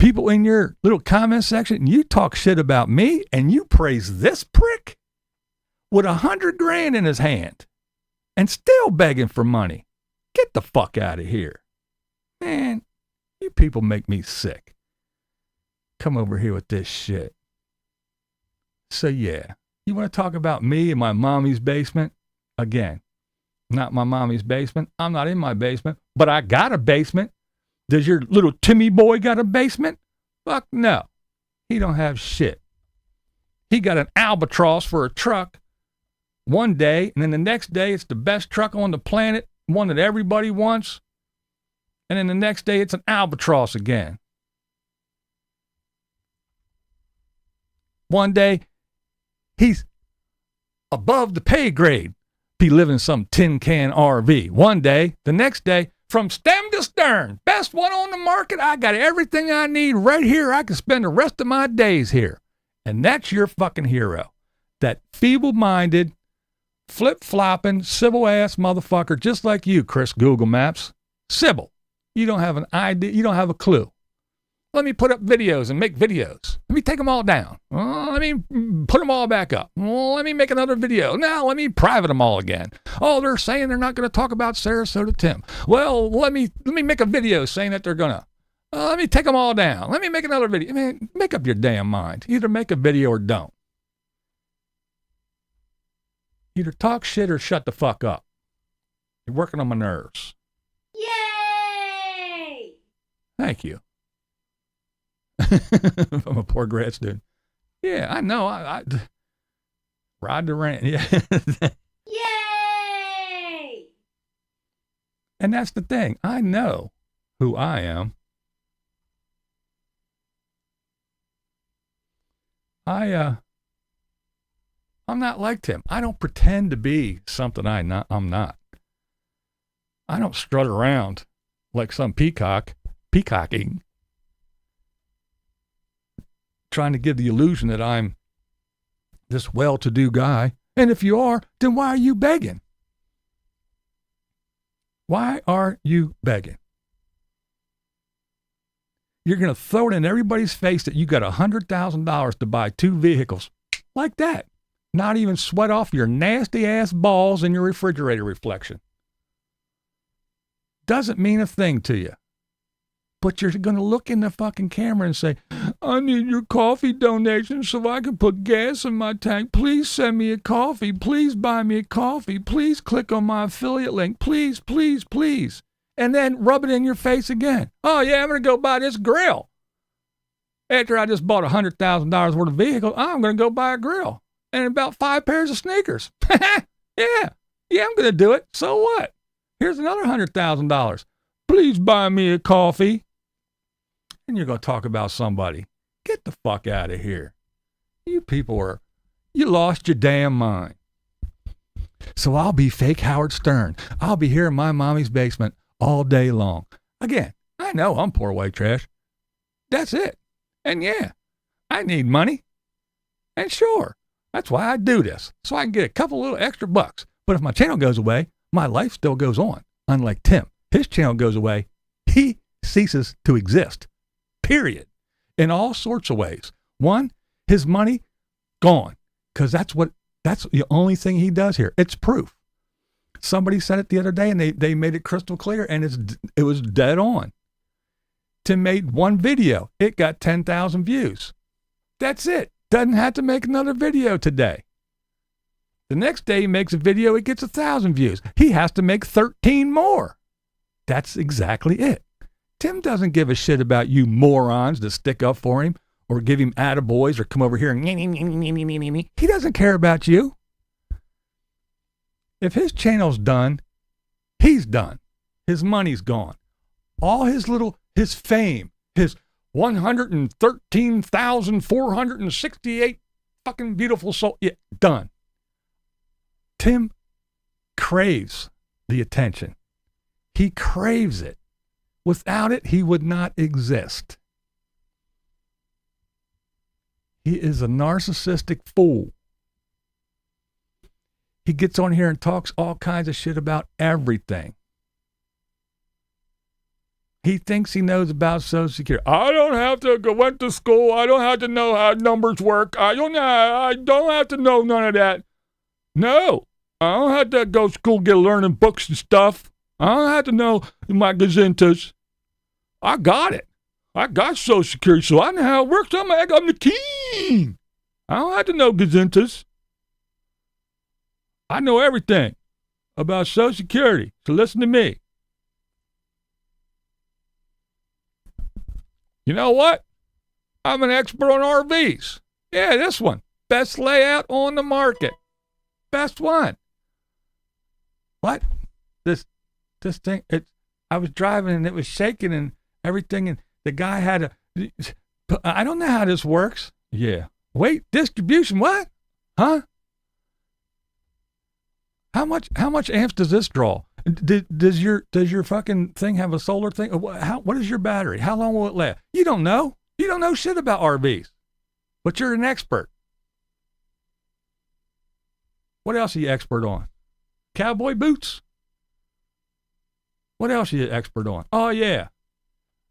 people in your little comment section, you talk shit about me and you praise this prick with $100,000 in his hand and still begging for money. Get the fuck out of here. Man, you people make me sick. Come over here with this shit. So yeah, you want to talk about me in my mommy's basement? Again, not my mommy's basement. I'm not in my basement, but I got a basement. Does your little Timmy boy got a basement? Fuck no. He don't have shit. He got an albatross for a truck one day, and then the next day it's the best truck on the planet, one that everybody wants. And then the next day it's an albatross again. One day he's above the pay grade. Be living some tin can RV. One day, the next day, from stem to stern, best one on the market. I got everything I need right here. I can spend the rest of my days here. And that's your fucking hero. That feeble-minded, flip-flopping, civil-ass motherfucker just like you, Chris Google Maps. Civil. You don't have an idea. You don't have a clue. Let me put up videos and make videos. Let me take them all down. Let me put them all back up. Let me make another video. Now let me private them all again. Oh, they're saying they're not going to talk about Sarasota Tim. Well, let me make a video saying that they're going to. Let me take them all down. Let me make another video. Man, make up your damn mind. Either make a video or don't. Either talk shit or shut the fuck up. You're working on my nerves. Yay! Thank you. I'm a poor grad student. Yeah, I know. I ride the rant. Yeah. Yay! And that's the thing. I know who I am. I'm not like Tim. I don't pretend to be something I'm not. I don't strut around like some peacocking, trying to give the illusion that I'm this well-to-do guy. And if you are, then why are you begging? Why are you begging? You're going to throw it in everybody's face that you got $100,000 to buy 2 vehicles like that. Not even sweat off your nasty-ass balls in your refrigerator reflection. Doesn't mean a thing to you. but you're going to look in the fucking camera and say, I need your coffee donation so I can put gas in my tank. Please send me a coffee. Please buy me a coffee. Please click on my affiliate link. Please, please, please. And then rub it in your face again. Oh, yeah, I'm going to go buy this grill. After I just bought $100,000 worth of vehicles, I'm going to go buy a grill and about 5 pairs of sneakers. Yeah, I'm going to do it. So what? Here's another $100,000. Please buy me a coffee. And you're going to talk about somebody. Get the fuck out of here. You people you lost your damn mind. So I'll be fake Howard Stern. I'll be here in my mommy's basement all day long. Again, I know I'm poor white trash. That's it. And yeah, I need money. And sure, that's why I do this. So I can get a couple little extra bucks. But if my channel goes away, my life still goes on. Unlike Tim, his channel goes away. He ceases to exist. Period. In all sorts of ways. One, his money, gone. Because that's the only thing he does here. It's proof. Somebody said it the other day and they made it crystal clear and it was dead on. Tim made one video. It got 10,000 views. That's it. Doesn't have to make another video today. The next day he makes a video, it gets 1,000 views. He has to make 13 more. That's exactly it. Tim doesn't give a shit about you morons that stick up for him or give him attaboys or come over here and he doesn't care about you. If his channel's done, he's done. His money's gone. All his fame, his 113,468 fucking beautiful soul, yeah, done. Tim craves the attention. He craves it. Without it, he would not exist. He is a narcissistic fool. He gets on here and talks all kinds of shit about everything. He thinks he knows about Social Security. I don't have to went to school. I don't have to know how numbers work. I don't have to know none of that. No, I don't have to go to school, get learning books and stuff. I don't have to know my gazintas. I got it. I got Social Security, so I know how it works. I'm the king. I don't have to know gazintas. I know everything about Social Security, so listen to me. You know what? I'm an expert on RVs. Yeah, this one. Best layout on the market. Best one. What? This thing, I was driving and it was shaking and everything, and the guy had I don't know how this works. Yeah. Wait, distribution, what? Huh? How much amps does this draw? Does your fucking thing have a solar thing? What is your battery? How long will it last? You don't know. You don't know shit about RVs, but you're an expert. What else are you expert on? Cowboy boots? What else are you expert on? Oh yeah,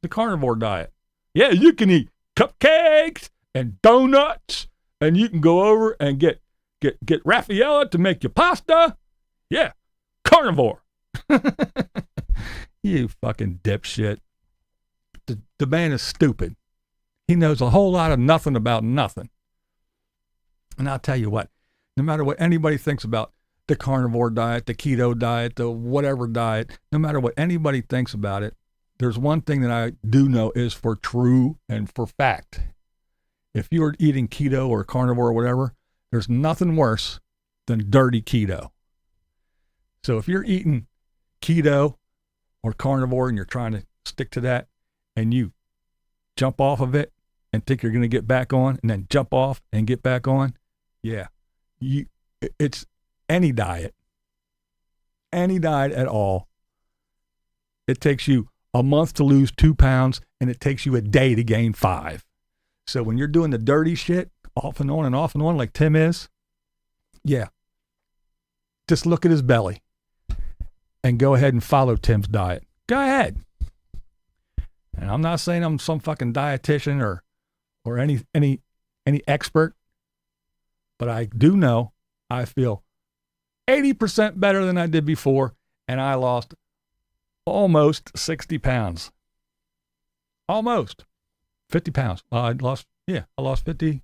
the carnivore diet. Yeah, you can eat cupcakes and donuts, and you can go over and get Raffaella to make you pasta. Yeah, carnivore. You fucking dipshit. The man is stupid. He knows a whole lot of nothing about nothing. And I'll tell you what, no matter what anybody thinks about the carnivore diet, the keto diet, the whatever diet, no matter what anybody thinks about it, there's one thing that I do know is for true and for fact. If you're eating keto or carnivore or whatever, there's nothing worse than dirty keto. So if you're eating keto or carnivore and you're trying to stick to that and you jump off of it and think you're going to get back on and then jump off and get back on, yeah, it's any diet at all. It takes you a month to lose 2 pounds and it takes you a day to gain 5. So when you're doing the dirty shit off and on like Tim is, yeah, just look at his belly and go ahead and follow Tim's diet. Go ahead. And I'm not saying I'm some fucking dietitian or any expert, but I do know I feel 80% better than I did before, and I lost almost 60 pounds. almost 50 pounds. I lost 50.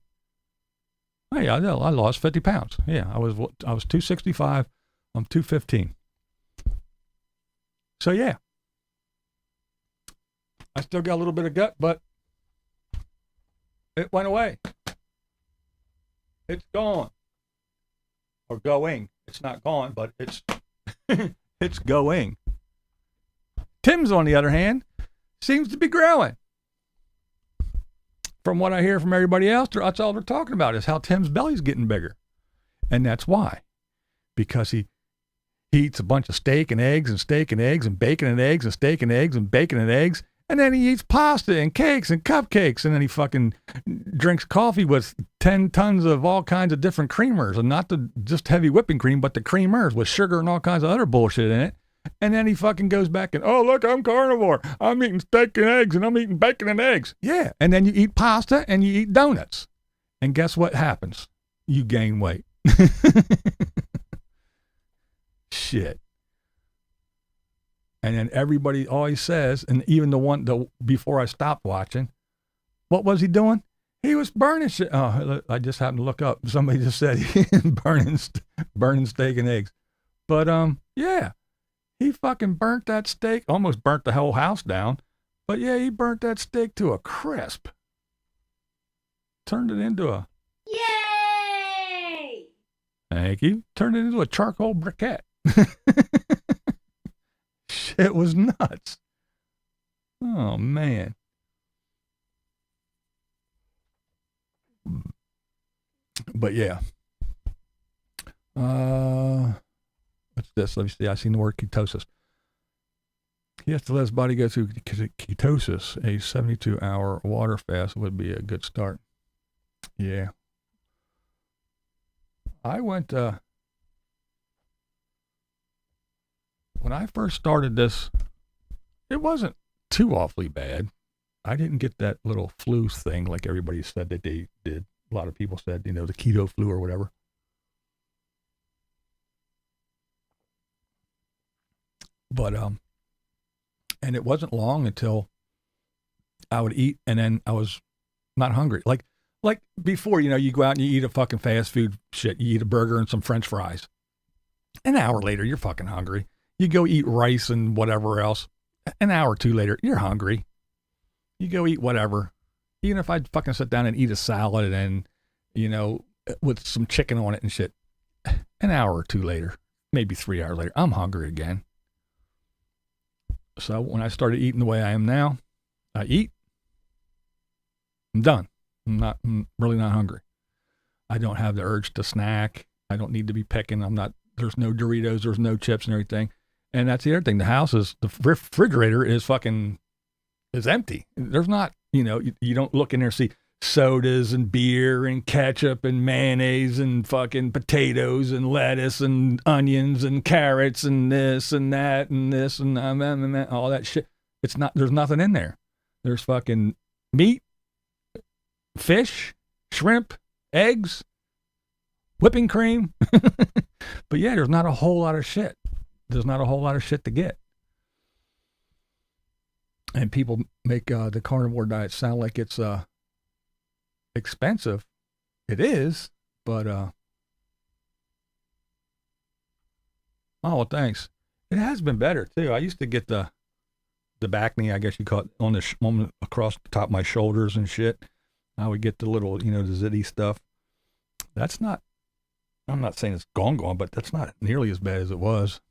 Oh, yeah, I lost 50 pounds. Yeah, I was 265. I'm 215. So yeah, I still got a little bit of gut, but it went away. It's gone. Or going. It's not gone, but it's it's going. Tim's, on the other hand, seems to be growing. From what I hear from everybody else, that's all they're talking about is how Tim's belly's getting bigger. And that's why. Because he eats a bunch of steak and eggs and steak and eggs and bacon and eggs and steak and eggs and bacon and eggs. And then he eats pasta and cakes and cupcakes. And then he fucking drinks coffee with 10 tons of all kinds of different creamers. And not the just heavy whipping cream, but the creamers with sugar and all kinds of other bullshit in it. And then he fucking goes back and, oh, look, I'm carnivore. I'm eating steak and eggs and I'm eating bacon and eggs. Yeah. And then you eat pasta and you eat donuts. And guess what happens? You gain weight. Shit. And then everybody always says, and even before I stopped watching, what was he doing? He was burning shit. Oh, I just happened to look up. Somebody just said burning steak and eggs. But, yeah. He fucking burnt that steak, almost burnt the whole house down. But yeah, he burnt that steak to a crisp. Turned it into a... Yay! Thank you. Turned it into a charcoal briquette. Shit was nuts. Oh, man. But yeah. What's this? Let me see. I seen the word ketosis. He has to let his body go through ketosis. A 72-hour water fast would be a good start. Yeah. I went, when I first started this, it wasn't too awfully bad. I didn't get that little flu thing like everybody said that they did. A lot of people said, the keto flu or whatever. But, and it wasn't long until I would eat and then I was not hungry. Like before, you go out and you eat a fucking fast food shit. You eat a burger and some French fries. An hour later, you're fucking hungry. You go eat rice and whatever else. An hour or two later, you're hungry. You go eat whatever. Even if I'd fucking sit down and eat a salad and, with some chicken on it and shit. An hour or two later, maybe 3 hours later, I'm hungry again. So when I started eating the way I am now, I eat. I'm done. I'm really not hungry. I don't have the urge to snack. I don't need to be picking. There's no Doritos, there's no chips and everything. And that's the other thing. The refrigerator is empty. There's not, you don't look in there and see sodas and beer and ketchup and mayonnaise and fucking potatoes and lettuce and onions and carrots and this and that and this and all that shit. There's nothing in there. There's fucking meat, fish, shrimp, eggs, whipping cream. But yeah, there's not a whole lot of shit. There's not a whole lot of shit to get. And people make the carnivore diet sound like it's expensive. It is, but oh, well, thanks. It has been better too. I used to get the back knee, I guess you call it, on across the top of my shoulders and shit. I would get the little, the zitty stuff. I'm not saying it's gone, but that's not nearly as bad as it was.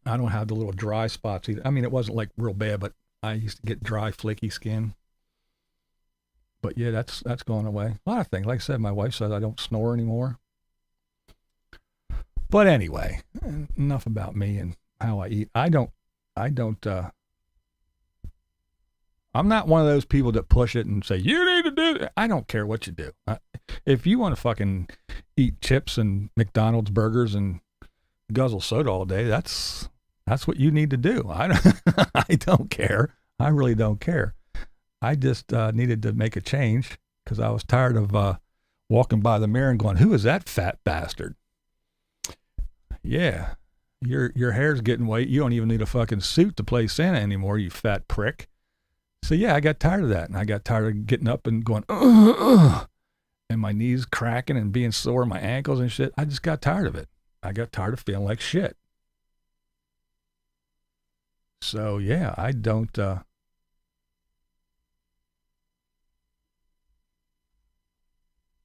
I don't have the little dry spots either. I mean, it wasn't like real bad, but I used to get dry, flaky skin. But yeah, that's gone away. A lot of things. Like I said, my wife says I don't snore anymore. But anyway, enough about me and how I eat. I'm not one of those people that push it and say, you need to do it. I don't care what you do. If you want to fucking eat chips and McDonald's burgers and guzzle soda all day, that's what you need to do. I don't care. I really don't care. I just needed to make a change because I was tired of walking by the mirror and going, who is that fat bastard? Yeah. Your hair's getting white. You don't even need a fucking suit to play Santa anymore, you fat prick. So yeah, I got tired of that, and I got tired of getting up and going, and my knees cracking and being sore, my ankles and shit. I just got tired of it. I got tired of feeling like shit. So yeah, I don't.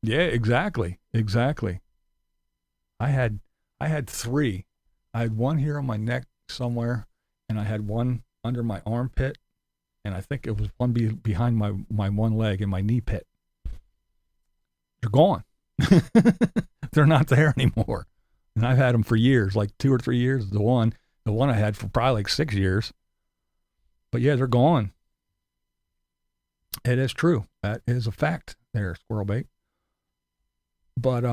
Yeah, exactly. I had 3. I had one here on my neck somewhere, and I had one under my armpit, and I think it was one behind my one leg in my knee pit. They're gone. They're not there anymore. And I've had them for years, like 2 or 3 years. The one I had for probably like 6 years. But yeah, they're gone. It is true. That is a fact there, squirrel bait. But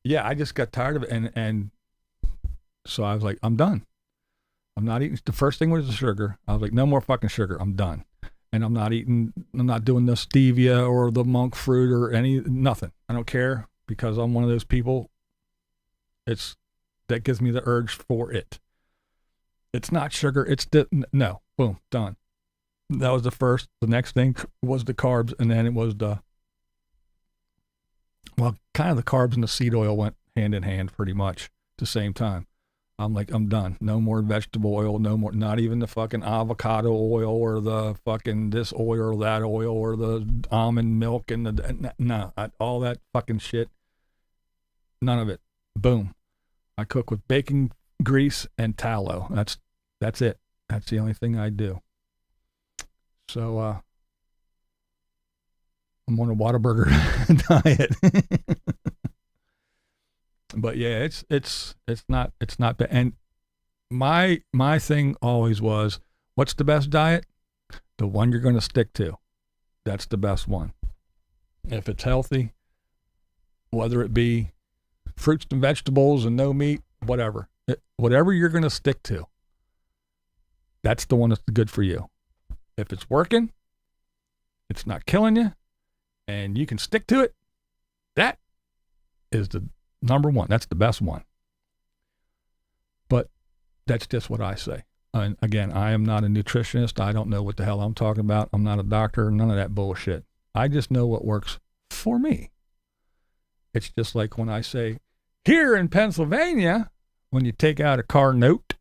yeah, I just got tired of it, and so I was like, I'm done. I'm not eating. The first thing was the sugar. I was like, no more fucking sugar. I'm done. And I'm not doing the stevia or the monk fruit or nothing. I don't care, because I'm one of those people. That gives me the urge for it. It's not sugar. No, boom, done. That was the first. The next thing was the carbs, and then it was kind of the carbs and the seed oil went hand in hand pretty much at the same time. I'm like, I'm done. No more vegetable oil. No more, not even the fucking avocado oil or the fucking this oil or that oil or the almond milk and all that fucking shit. None of it. Boom. I cook with baking grease and tallow. That's it. That's the only thing I do. So, I'm on a Whataburger diet. But yeah, it's not bad. And my thing always was, what's the best diet? The one you're going to stick to. That's the best one. If it's healthy, whether it be fruits and vegetables and no meat, whatever you're going to stick to, that's the one that's good for you. If it's working, it's not killing you, and you can stick to it, that is the number one. That's the best one. But that's just what I say. And again, I am not a nutritionist. I don't know what the hell I'm talking about. I'm not a doctor, none of that bullshit. I just know what works for me. It's just like when I say, here in Pennsylvania, when you take out a car note,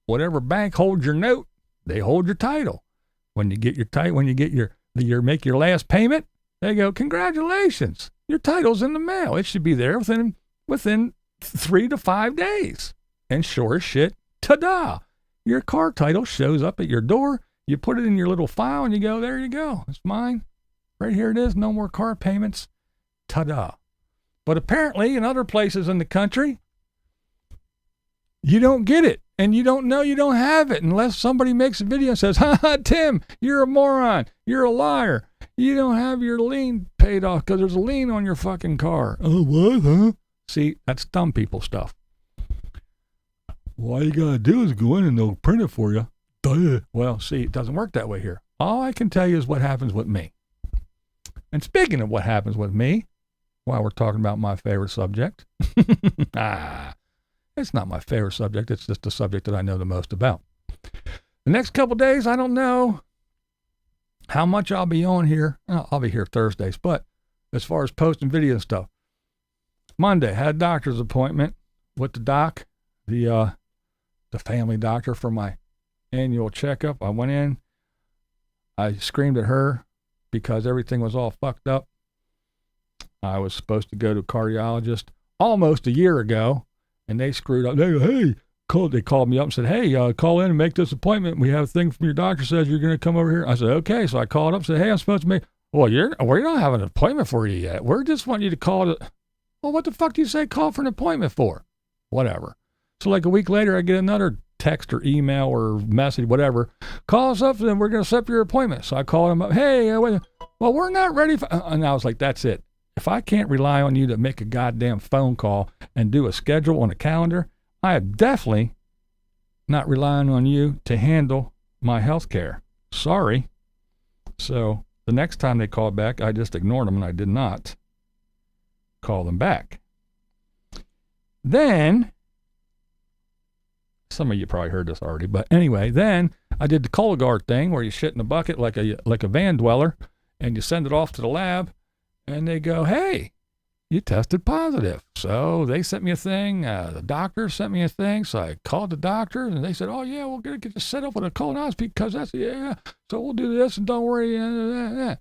whatever bank holds your note, they hold your title. When you get your title, when you get make your last payment, they go, congratulations, your title's in the mail. It should be there within 3 to 5 days. And sure as shit, ta-da, your car title shows up at your door. You put it in your little file and you go, there you go, it's mine. Right here it is, no more car payments. Ta-da. But apparently in other places in the country, you don't get it. And you don't know you don't have it unless somebody makes a video and says, Tim, you're a moron. You're a liar. You don't have your lien paid off because there's a lien on your fucking car. Oh, what, huh? See, that's dumb people stuff. All you got to do is go in and they'll print it for you. Duh. Well, see, it doesn't work that way here. All I can tell you is what happens with me. And speaking of what happens with me, while we're talking about my favorite subject, it's not my favorite subject. It's just the subject that I know the most about. The next couple days, I don't know how much I'll be on here. I'll be here Thursdays, but as far as posting video and stuff, Monday, had a doctor's appointment with the doc, the family doctor for my annual checkup. I went in. I screamed at her because everything was all fucked up. I was supposed to go to a cardiologist almost a year ago, and they screwed up. They go, they called me up and said, hey, call in and make this appointment. We have a thing from your doctor says you're going to come over here. I said, okay. So I called up and said, hey, I'm supposed to make, well, we don't have an appointment for you yet. We're just wanting you to call to, well, what the fuck do you say call for an appointment for? Whatever. So like a week later, I get another text or email or message, whatever. Call us up and we're going to set up your appointment. So I called him up. Hey, well, we're not ready for, and I was like, that's it. If I can't rely on you to make a goddamn phone call and do a schedule on a calendar, I am definitely not relying on you to handle my health care. Sorry. So the next time they called back, I just ignored them and I did not call them back. then, some of you probably heard this already, but anyway, then I did the Cologuard thing where you shit in a bucket like a van dweller, and you send it off to the lab, and they go, hey, you tested positive. So they sent me a thing. The doctor sent me a thing. So I called the doctor, and they said, oh, yeah, we're going to get you set up with a colonoscopy because that's, yeah. So we'll do this, and don't worry.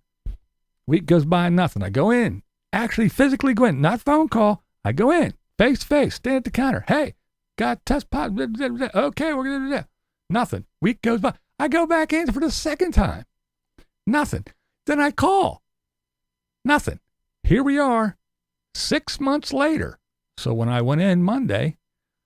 Week goes by, nothing. I go in. Actually, physically go in. Not phone call. I go in. Face to face. Stand at the counter. Hey, got test positive. Okay, we're going to do that. Nothing. Week goes by. I go back in for the second time. Nothing. Then I call. Nothing. Here we are 6 months later. So when I went in Monday,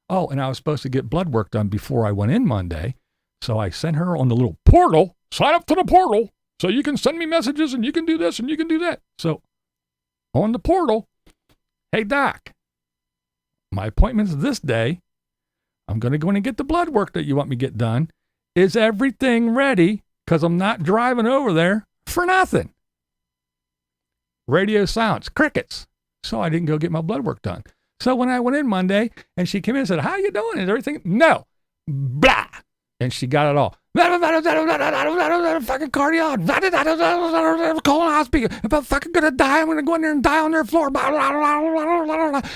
and I was supposed to get blood work done before I went in Monday. So I sent her on the little portal, sign up to the portal so you can send me messages and you can do this and you can do that. So on the portal, hey, doc, my appointment's this day. I'm going to go in and get the blood work that you want me to get done. Is everything ready? Because I'm not driving over there for nothing. Radio silence, crickets. So I didn't go get my blood work done. So when I went in Monday and she came in and said, how you doing? Is everything? No. Blah. And she got it all. Fucking cardiologist. Colonoscopy. If I'm fucking gonna die, I'm gonna go in there and die on their floor.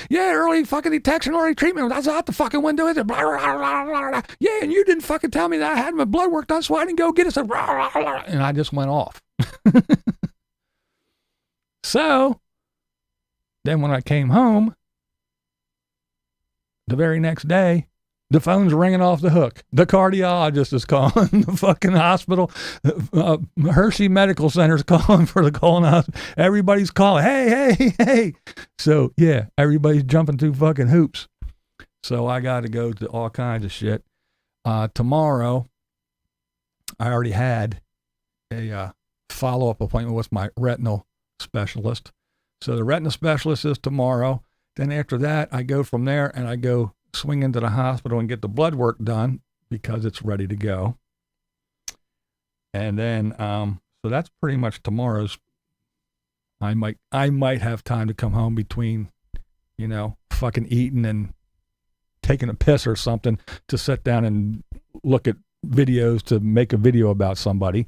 Yeah, early fucking detection, early treatment. That's out the fucking window, is it? Yeah, and you didn't fucking tell me that I had my blood work done, so I didn't go get it. And I just went off. So then when I came home, the very next day, the phone's ringing off the hook. The cardiologist is calling. The fucking hospital, Hershey Medical Center's calling for the colonoscopy. Everybody's calling. Hey. So, yeah, everybody's jumping through fucking hoops. So I got to go to all kinds of shit. Tomorrow, I already had a follow-up appointment with my retinal specialist. So the retina specialist is tomorrow. Then after that, I go from there and I go swing into the hospital and get the blood work done because it's ready to go. And then, so that's pretty much tomorrow's. I might have time to come home between, fucking eating and taking a piss or something to sit down and look at videos to make a video about somebody.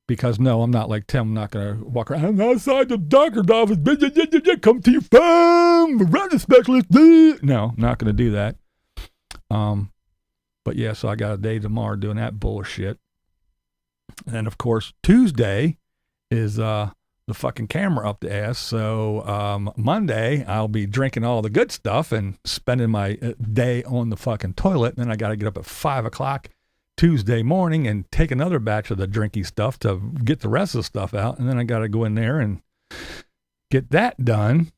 Because no, I'm not like Tim. I'm not going to walk around outside the doctor's office. Come to your phone. Retina specialist. No, I'm not going to do that. But yeah, so I got a day tomorrow doing that bullshit. And of course, Tuesday is the fucking camera up the ass. So Monday, I'll be drinking all the good stuff and spending my day on the fucking toilet. And then I got to get up at 5 o'clock Tuesday morning and take another batch of the drinky stuff to get the rest of the stuff out. And then I got to go in there and get that done.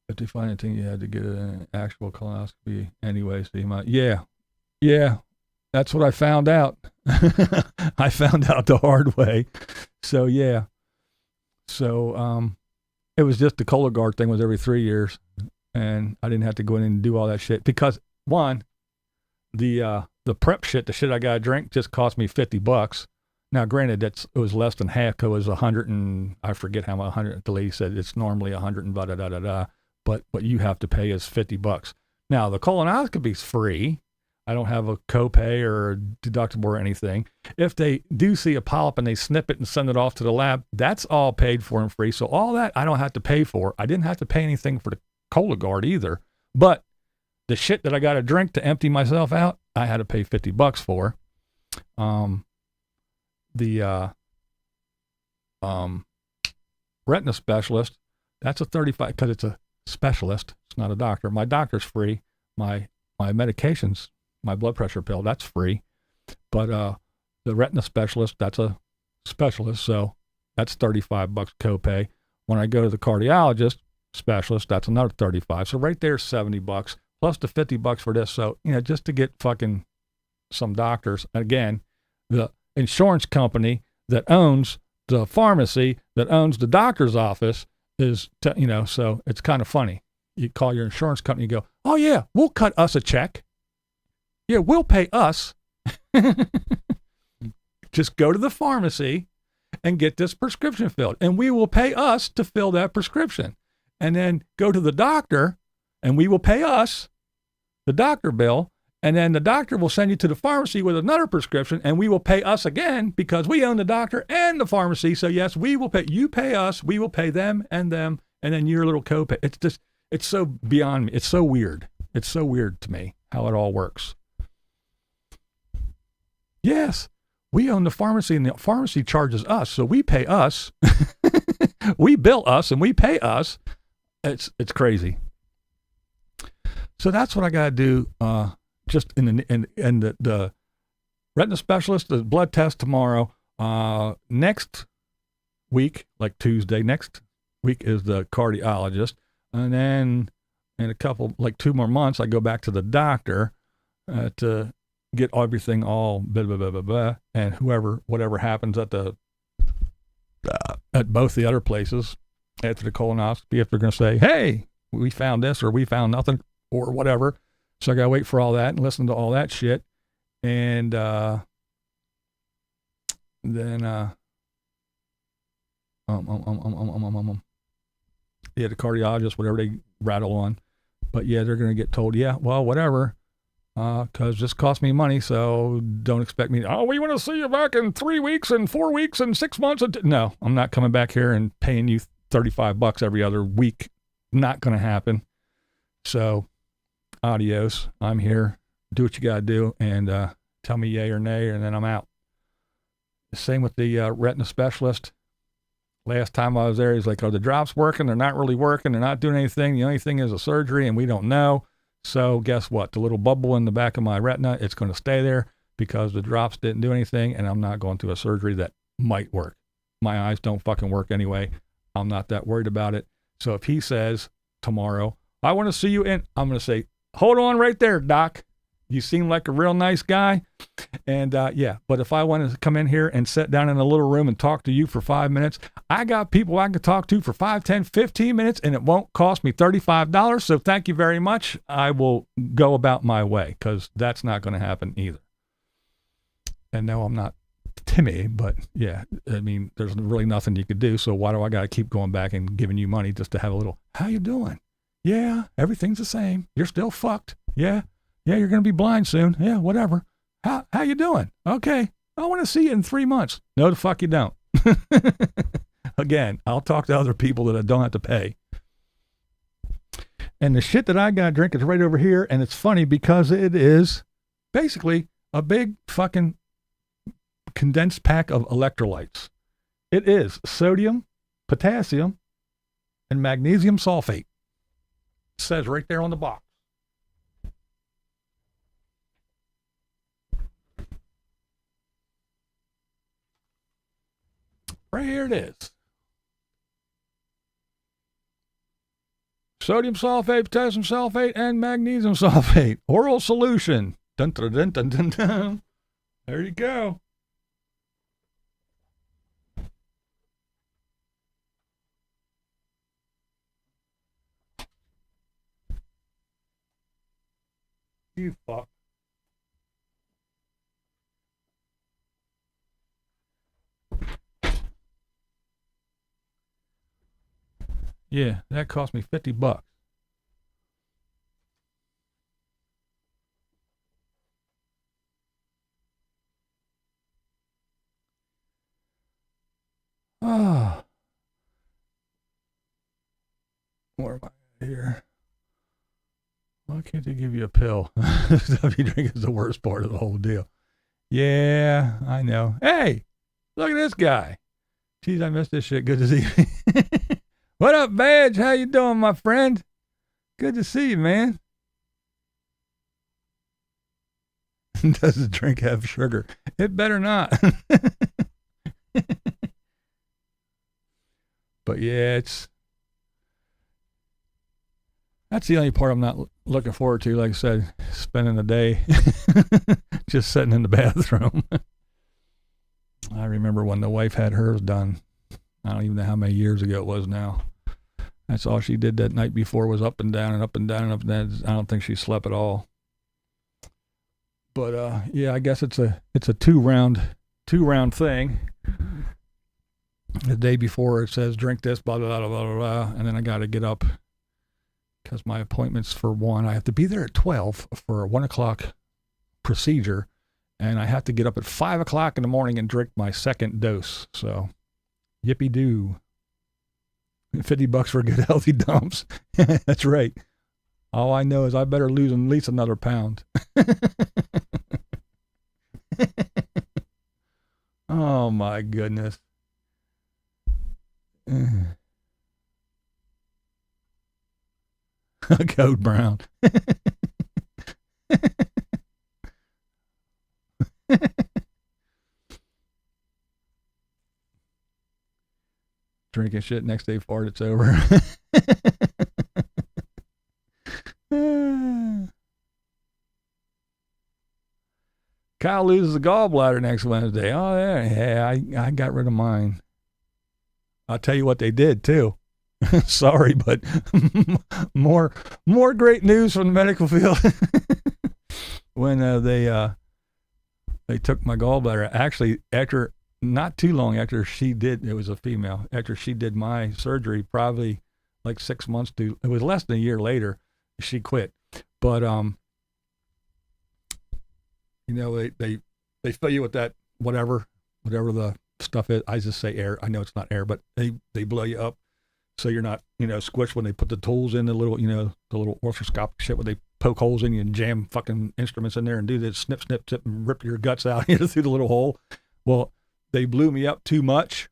If they find anything, you had to get an actual colonoscopy anyway. So you might, yeah, that's what I found out. I found out the hard way. So yeah. So, it was just the Cologuard thing was every 3 years. And I didn't have to go in and do all that shit because one, the prep shit, the shit I got to drink just cost me $50. Now, granted, it was less than half. It was 100 and I forget how much. 100. The lady said it's normally 100 and but what you have to pay is $50. Now, the colonoscopy's free. I don't have a copay or a deductible or anything. If they do see a polyp and they snip it and send it off to the lab, that's all paid for and free. So all that I don't have to pay for. I didn't have to pay anything for the Cologuard either, but the shit that I got to drink to empty myself out, I had to pay $50 for. The retina specialist, that's a 35 because it's a specialist. It's not a doctor. My doctor's free. My medications, my blood pressure pill, that's free. But the retina specialist, that's a specialist, so that's $35 copay. When I go to the cardiologist specialist, that's another $35. So right there, $70 plus the $50 for this. So, just to get fucking some doctors. Again, the insurance company that owns the pharmacy that owns the doctor's office is, so it's kind of funny. You call your insurance company and go, oh yeah, we'll cut us a check. Yeah, we'll pay us. Just go to the pharmacy and get this prescription filled. And we will pay us to fill that prescription. And then go to the doctor, and we will pay us the doctor bill. And then the doctor will send you to the pharmacy with another prescription, and we will pay us again because we own the doctor and the pharmacy. So yes, we will pay. You pay us, we will pay them, and then your little copay. It's so beyond me. It's so weird. It's so weird to me how it all works. Yes, we own the pharmacy, and the pharmacy charges us, so we pay us. We bill us, and we pay us. It's crazy. So that's what I got to do. Just in the retina specialist, the blood test tomorrow. Next week, like Tuesday, next week is the cardiologist. And then in a couple, like 2 more months, I go back to the doctor to get everything all blah, blah, blah, blah, blah. And whatever happens at both the other places after the colonoscopy, if they're going to say, hey, we found this or we found nothing or whatever. So I got to wait for all that and listen to all that shit. And then, yeah, the cardiologist, whatever they rattle on. But yeah, they're going to get told, yeah, well, whatever, because this cost me money, so don't expect me, we want to see you back in 3 weeks and 4 weeks and 6 months. No, I'm not coming back here and paying you $35 every other week. Not going to happen. So adios. I'm here. Do what you got to do and tell me yay or nay, and then I'm out. Same with the retina specialist. Last time I was there, he's like, are the drops working? They're not really working. They're not doing anything. The only thing is a surgery, and we don't know. So guess what? The little bubble in the back of my retina, it's going to stay there because the drops didn't do anything, and I'm not going through a surgery that might work. My eyes don't fucking work anyway. I'm not that worried about it. So if he says tomorrow, I want to see you in, I'm going to say, hold on right there, doc. You seem like a real nice guy. And yeah, but if I want to come in here and sit down in a little room and talk to you for 5 minutes, I got people I can talk to for 5, 10, 15 minutes, and it won't cost me $35. So thank you very much. I will go about my way because that's not going to happen either. And no, I'm not Timmy, but yeah, I mean, there's really nothing you could do. So why do I got to keep going back and giving you money just to have a little, how you doing? Yeah, everything's the same. You're still fucked. Yeah. Yeah, you're going to be blind soon. Yeah, whatever. How you doing? Okay. I want to see you in 3 months. No, the fuck you don't. Again, I'll talk to other people that I don't have to pay. And the shit that I got to drink is right over here. And it's funny because it is basically a big fucking condensed pack of electrolytes. It is sodium, potassium, and magnesium sulfate. It says right there on the box. Right here it is. Sodium sulfate, potassium sulfate, and magnesium sulfate. Oral solution. Dun, dun, dun, dun, dun, dun. There you go. You fuck. Yeah, that cost me $50. Ah. Where am I here? Why can't they give you a pill? Stuff you drink is the worst part of the whole deal. Yeah, I know. Hey, look at this guy. Geez, I missed this shit. Good to see you. What up, Badge? How you doing, my friend? Good to see you, man. Does the drink have sugar? It better not. But yeah, that's the only part I'm not looking forward to. Like I said, spending the day just sitting in the bathroom. I remember when the wife had hers done. I don't even know how many years ago it was now. That's all she did that night before was up and down and up and down and up and down. I don't think she slept at all. But yeah, I guess it's a two round thing. the day before it says drink this, blah, blah, blah, blah, blah, and then I got to get up because my appointment's for 1. I have to be there at 12 for a 1 o'clock procedure, and I have to get up at 5 o'clock in the morning and drink my second dose. So, yippee-doo. $50 for good healthy dumps. That's right. All I know is I better lose at least another pound. Oh my goodness. Code Brown. Drinking shit, next day fart, it's over. Kyle loses a gallbladder next Wednesday. Oh, yeah, I got rid of mine. I'll tell you what they did, too. Sorry, but more great news from the medical field. When they took my gallbladder, actually, after not too long after she did, it was a female, after she did my surgery, probably like 6 months to, it was less than a year later, she quit. But, you know, they fill you with that, whatever the stuff is. I just say air. I know it's not air, but they blow you up. So you're not, you know, squished when they put the tools in, the little, you know, the little orthoscopic shit where they poke holes in you and jam fucking instruments in there and do this snip, snip, snip and rip your guts out through the little hole. Well, they blew me up too much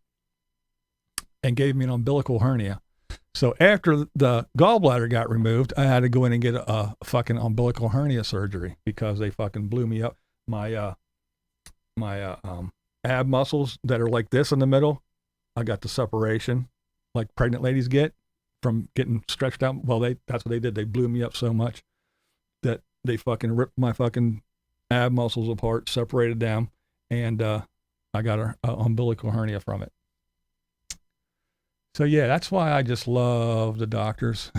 and gave me an umbilical hernia. So after the gallbladder got removed, I had to go in and get a fucking umbilical hernia surgery because they fucking blew me up. My ab muscles that are like this in the middle, I got the separation like pregnant ladies get from getting stretched out. Well, that's what they did. They blew me up so much that they fucking ripped my fucking ab muscles apart, separated them, and I got an umbilical hernia from it. So yeah, that's why I just love the doctors.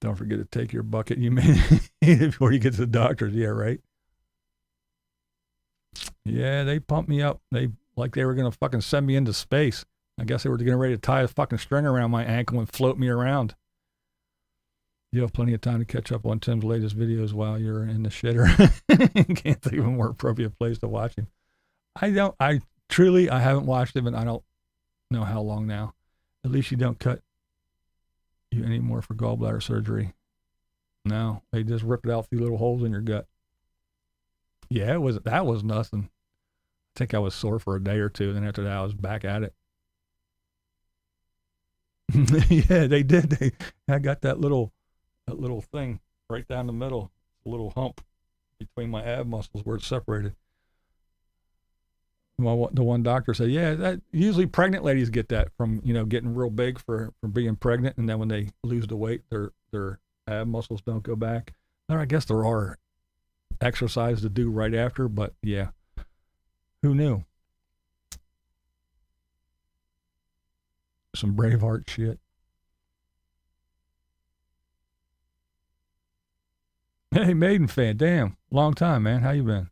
Don't forget to take your bucket you made before you get to the doctors. Yeah, right. Yeah, they pumped me up. They were going to fucking send me into space. I guess they were getting ready to tie a fucking string around my ankle and float me around. You have plenty of time to catch up on Tim's latest videos while you're in the shitter. Can't think of a more appropriate place to watch him. I haven't watched him, and I don't know how long now. At least you don't cut you anymore for gallbladder surgery. No, they just rip it out through little holes in your gut. Yeah, that was nothing. I think I was sore for a day or two. Then after that, I was back at it. Yeah, they did. I got that little thing right down the middle, a little hump between my ab muscles where it's separated. Well, the one doctor said, yeah, that usually pregnant ladies get that from, you know, getting real big for being pregnant, and then when they lose the weight, their ab muscles don't go back. Or I guess there are exercises to do right after, but yeah, who knew? Some Braveheart shit. Hey, Maiden fan, damn, long time, man. How you been?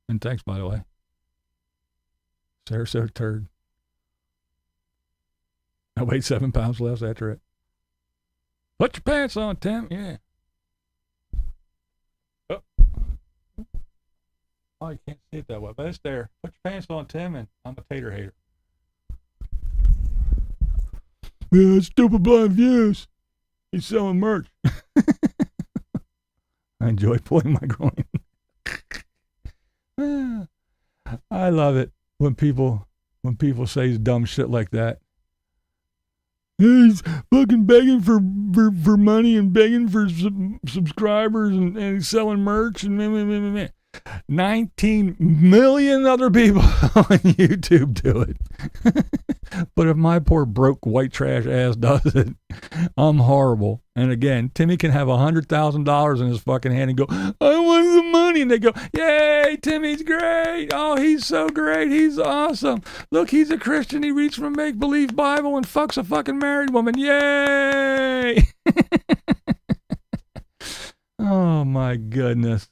And thanks, by the way. Sarasota turd. I weighed 7 pounds less after it. Put your pants on, Tim. Yeah. Oh, you can't see it that way, but it's there. Put your pants on, Tim, and I'm a tater hater. Yeah, stupid blind views. He's selling merch. I enjoy pulling my groin. I love it when people say dumb shit like that. He's fucking begging for money and begging for subscribers and he's selling merch and meh. 19 million other people on YouTube do it. But if my poor broke white trash ass does it, I'm horrible. And again, Timmy can have $100,000 in his fucking hand and go, I want the money. And they go, yay, Timmy's great. Oh, he's so great. He's awesome. Look, he's a Christian. He reads from a make-believe Bible and fucks a fucking married woman. Yay. Oh my goodness.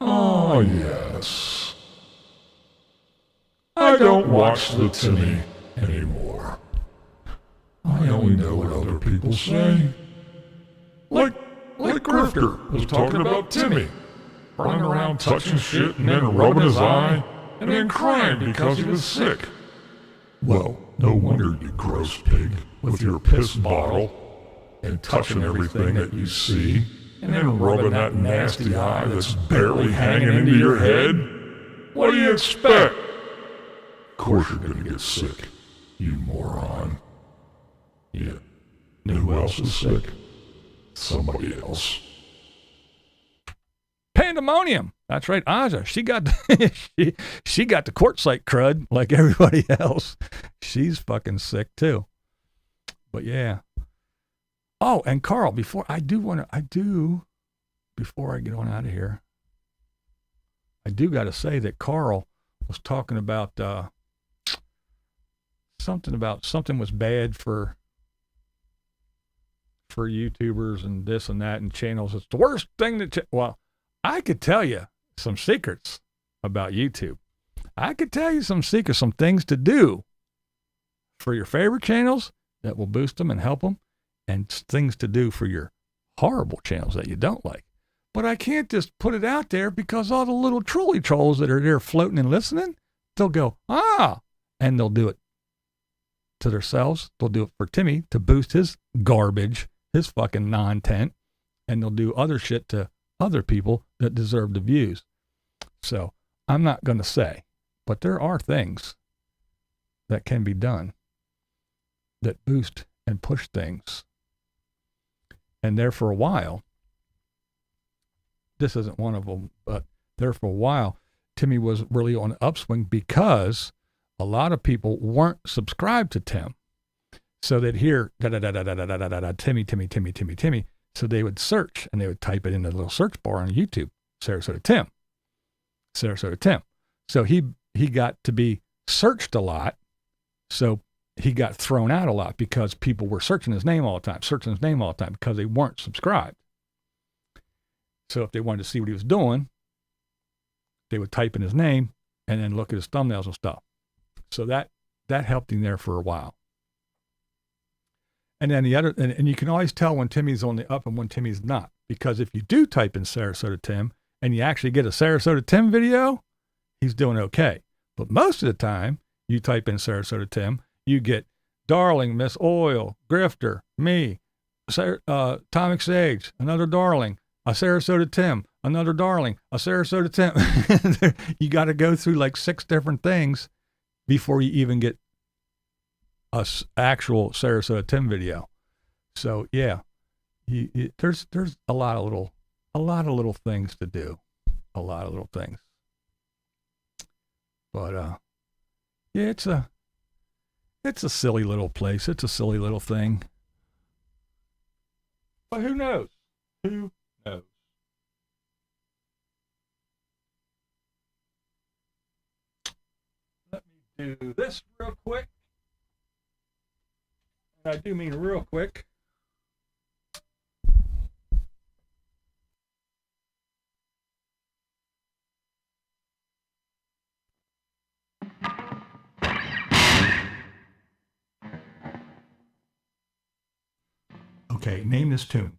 Ah, yes. I don't watch the Timmy anymore. I only know what other people say. Like Grifter was talking about Timmy, running around touching shit and then rubbing his eye, and then crying because he was sick. Well, no wonder, you gross pig, with your piss bottle, and touching everything that you see, and then rubbing that nasty eye that's barely hanging into your head. What do you expect? Of course you're gonna get sick, you moron. Yeah. Know who else is sick? Somebody else. Pandemonium. That's right, Aja. She got she got the Quartzsite crud like everybody else. She's fucking sick too. But yeah. Oh, and Carl, before I get on out of here, I do got to say that Carl was talking about something was bad for YouTubers and this and that and channels. It's the worst thing well, I could tell you some secrets about YouTube. I could tell you some secrets, some things to do for your favorite channels that will boost them and help them, and things to do for your horrible channels that you don't like. But I can't just put it out there because all the little trolley trolls that are there floating and listening, they'll go, and they'll do it to themselves. They'll do it for Timmy to boost his garbage, his fucking non-tent, and they'll do other shit to other people that deserve the views. So I'm not going to say, but there are things that can be done that boost and push things. And there for a while, this isn't one of them, but there for a while, Timmy was really on an upswing because a lot of people weren't subscribed to Tim. So they'd hear Timmy. So they would search and they would type it in the little search bar on YouTube, Sarasota Tim. So he got to be searched a lot. So he got thrown out a lot because people were searching his name all the time because they weren't subscribed. So if they wanted to see what he was doing, they would type in his name and then look at his thumbnails and stuff. So that helped him there for a while. And then and you can always tell when Timmy's on the up and when Timmy's not, because if you do type in Sarasota Tim and you actually get a Sarasota Tim video, he's doing okay. But most of the time you type in Sarasota Tim, you get Darling, Miss Oil, Grifter, me, Atomic Sage, another Darling, a Sarasota Tim, another Darling, a Sarasota Tim. You got to go through like 6 different things before you even get a actual Sarasota Tim video. So yeah, there's a lot of little things to do, a lot of little things. But yeah, it's a silly little place. It's a silly little thing. But who knows? Who knows? Let me do this real quick. And I do mean real quick. Okay, name this tune.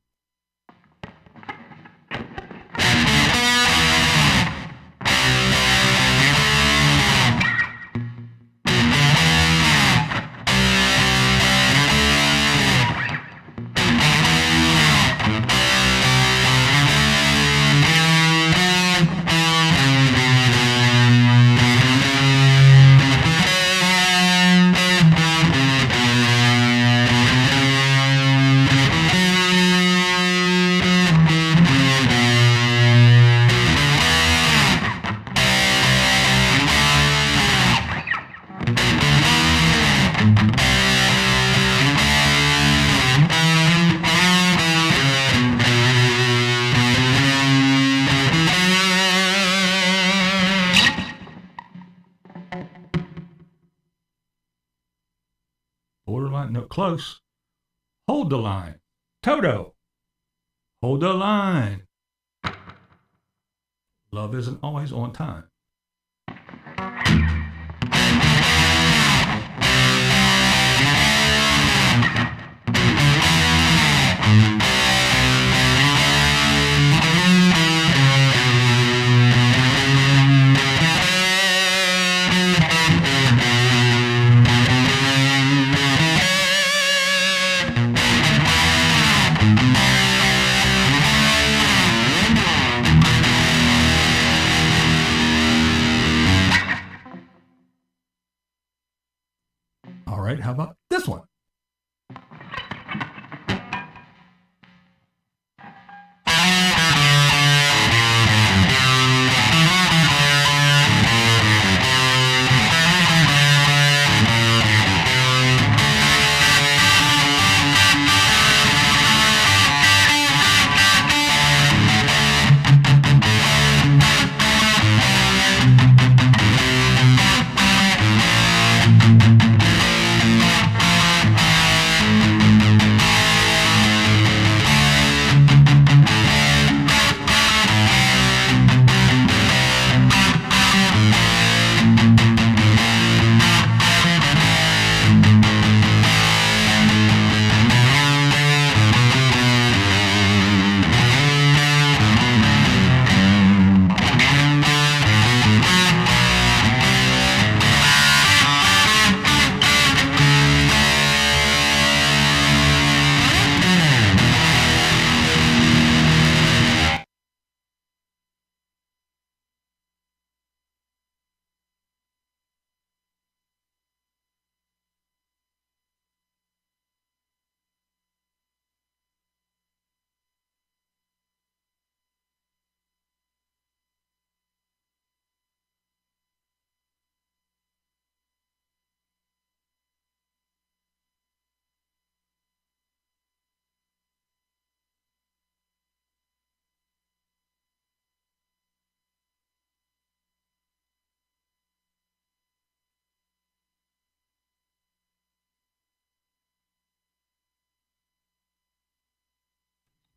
Borderline, no, close. Hold the line. Toto. Hold the line. Love isn't always on time. All right, how about this one?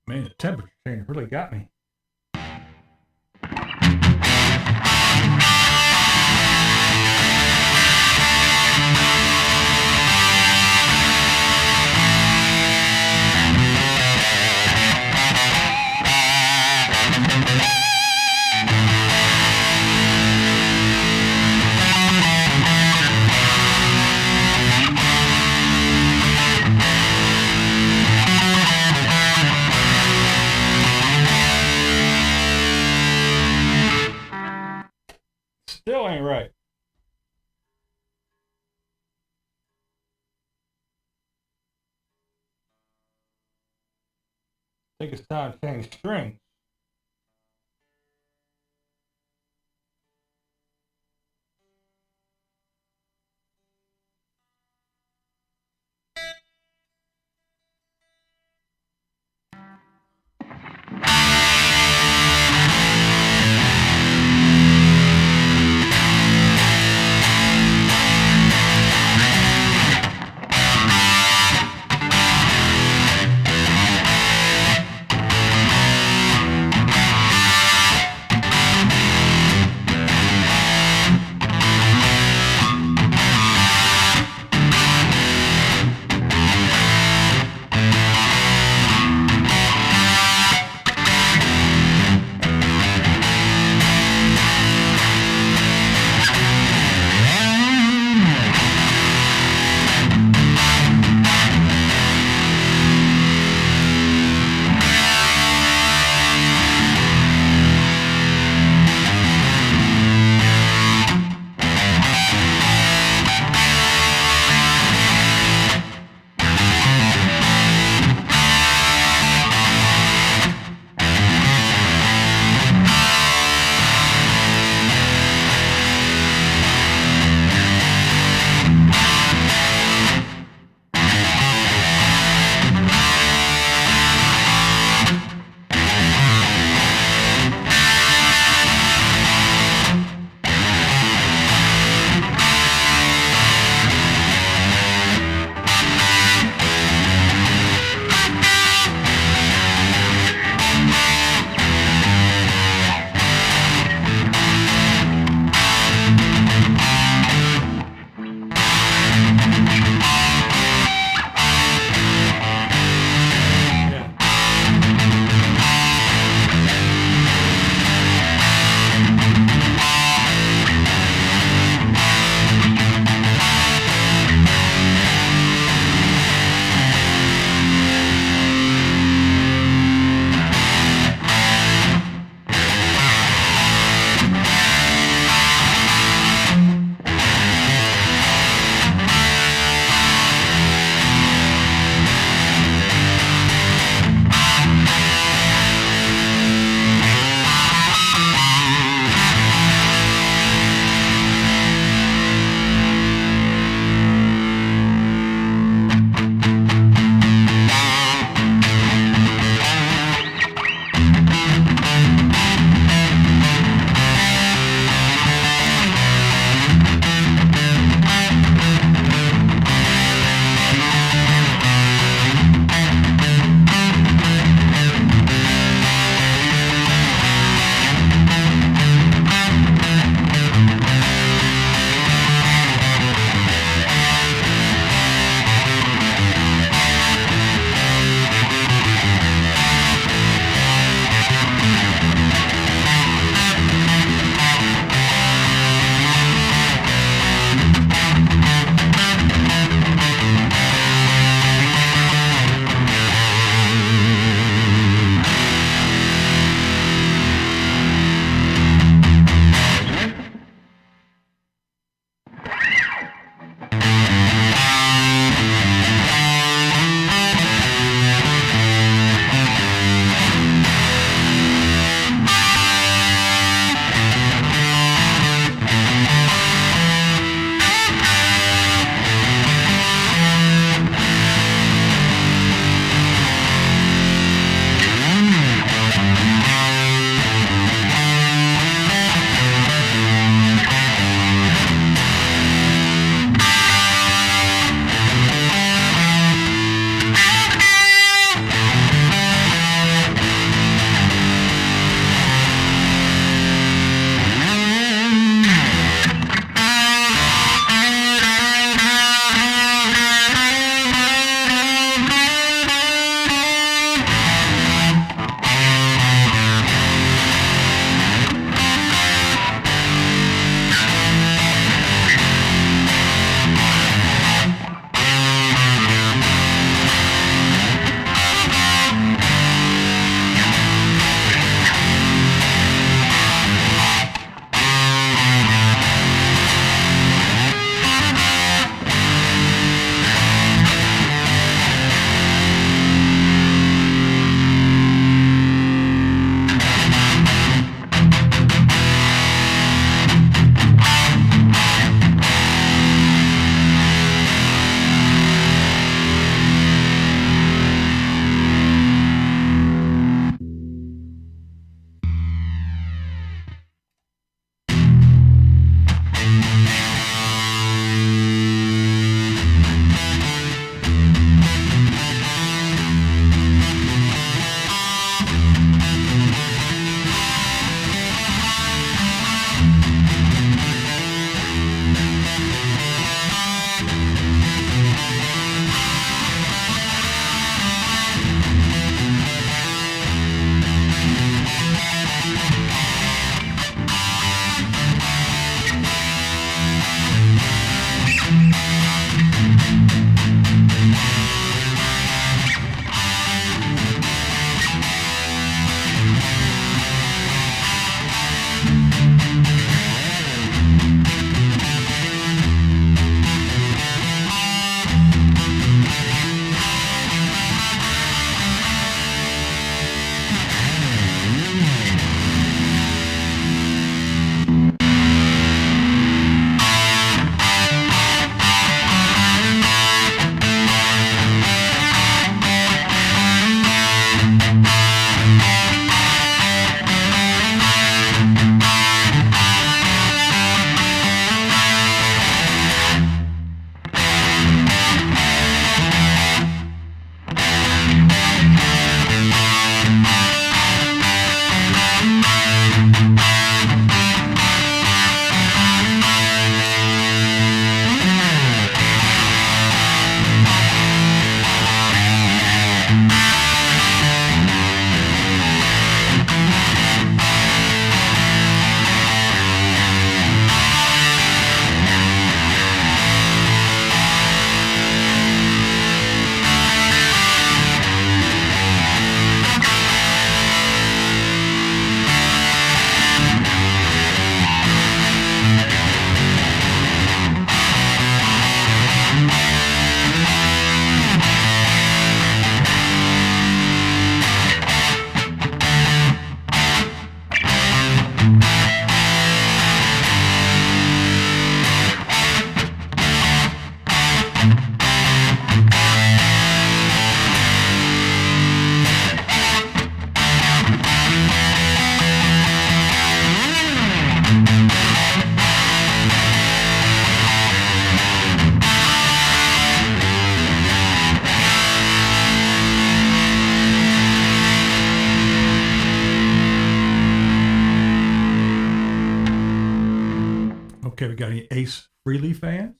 Man, the temperature change really got me. Still ain't right. I think it's time to change strings. Okay, we got any Ace Frehley fans?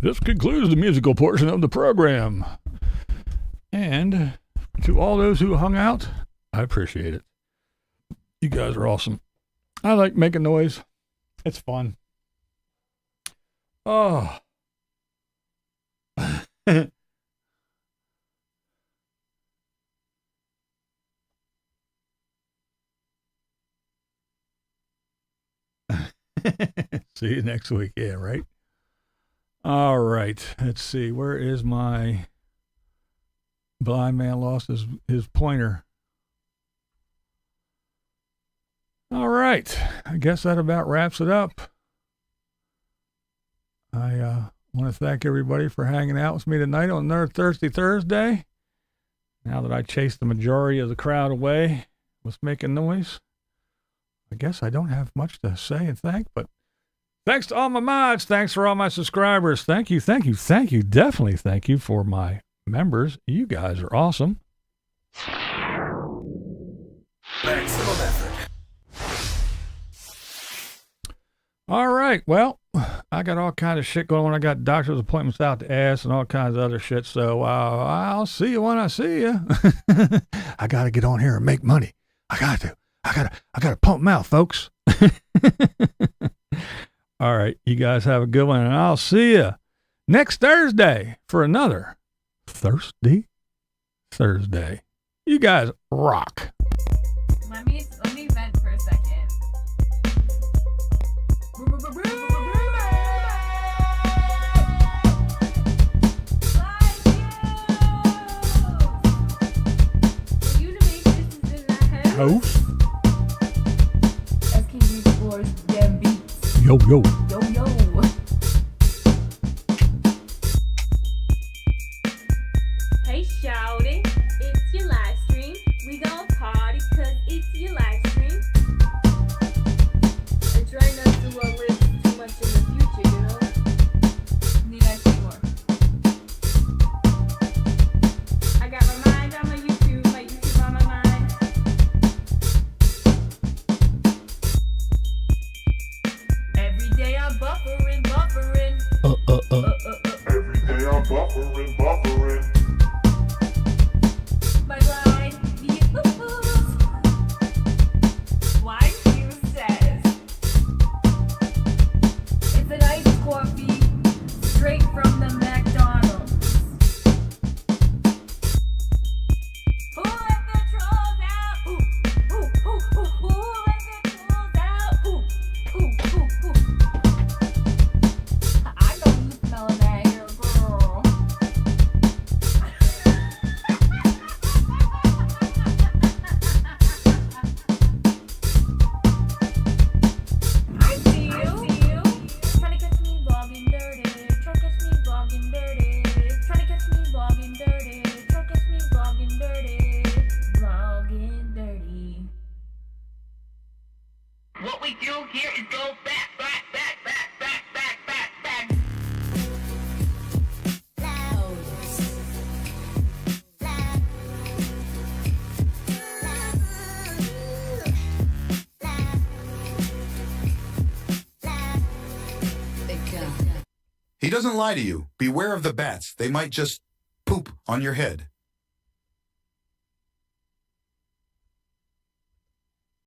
this concludes the musical portion of the program. And to all those who hung out, I appreciate it. You guys are awesome. I like making noise. It's fun. Oh. See you next week. Yeah, right? All right. Let's see. Where is my blind man lost his pointer? All right. I guess that about wraps it up. I want to thank everybody for hanging out with me tonight on another Thirsty Thursday. Now that I chased the majority of the crowd away with making noise, I guess I don't have much to say and thank, but thanks to all my mods. Thanks for all my subscribers. Thank you. Definitely thank you for my members. You guys are awesome. Maximum effort. All right. Well, I got all kinds of shit going on. I got doctor's appointments out the ass and all kinds of other shit. So I'll see you when I see you. I got to get on here and make money. I got to pump them out, folks. All right. You guys have a good one, and I'll see you next Thursday for another Thirsty Thursday. You guys rock. Let me vent for a second. Unabassist is in the house. House. SKG4's damn beats. Yo, yo. Yo, yo. Hey, shawty, it's your live stream. We gon' party 'cause it's your live stream. I try not to live too much in the future, you know? Need I say more? I got my mind on my YouTube on my mind. Every day I'm buffering. Every day I'm buffering. My blind views. BlindViews says it's an iced coffee straight from the McDonald's. Who let the trolls out? Who let the trolls out? Ooh. I know you smelling that here, girl. I see you. Trying to catch me vlogging dirty. Trying to catch me vlogging dirty. Trying to catch me vlogging dirty. Trying to catch me vlogging dirty. Vlogging dirty. What we do here is go back. He doesn't lie to you. Beware of the bats. They might just poop on your head.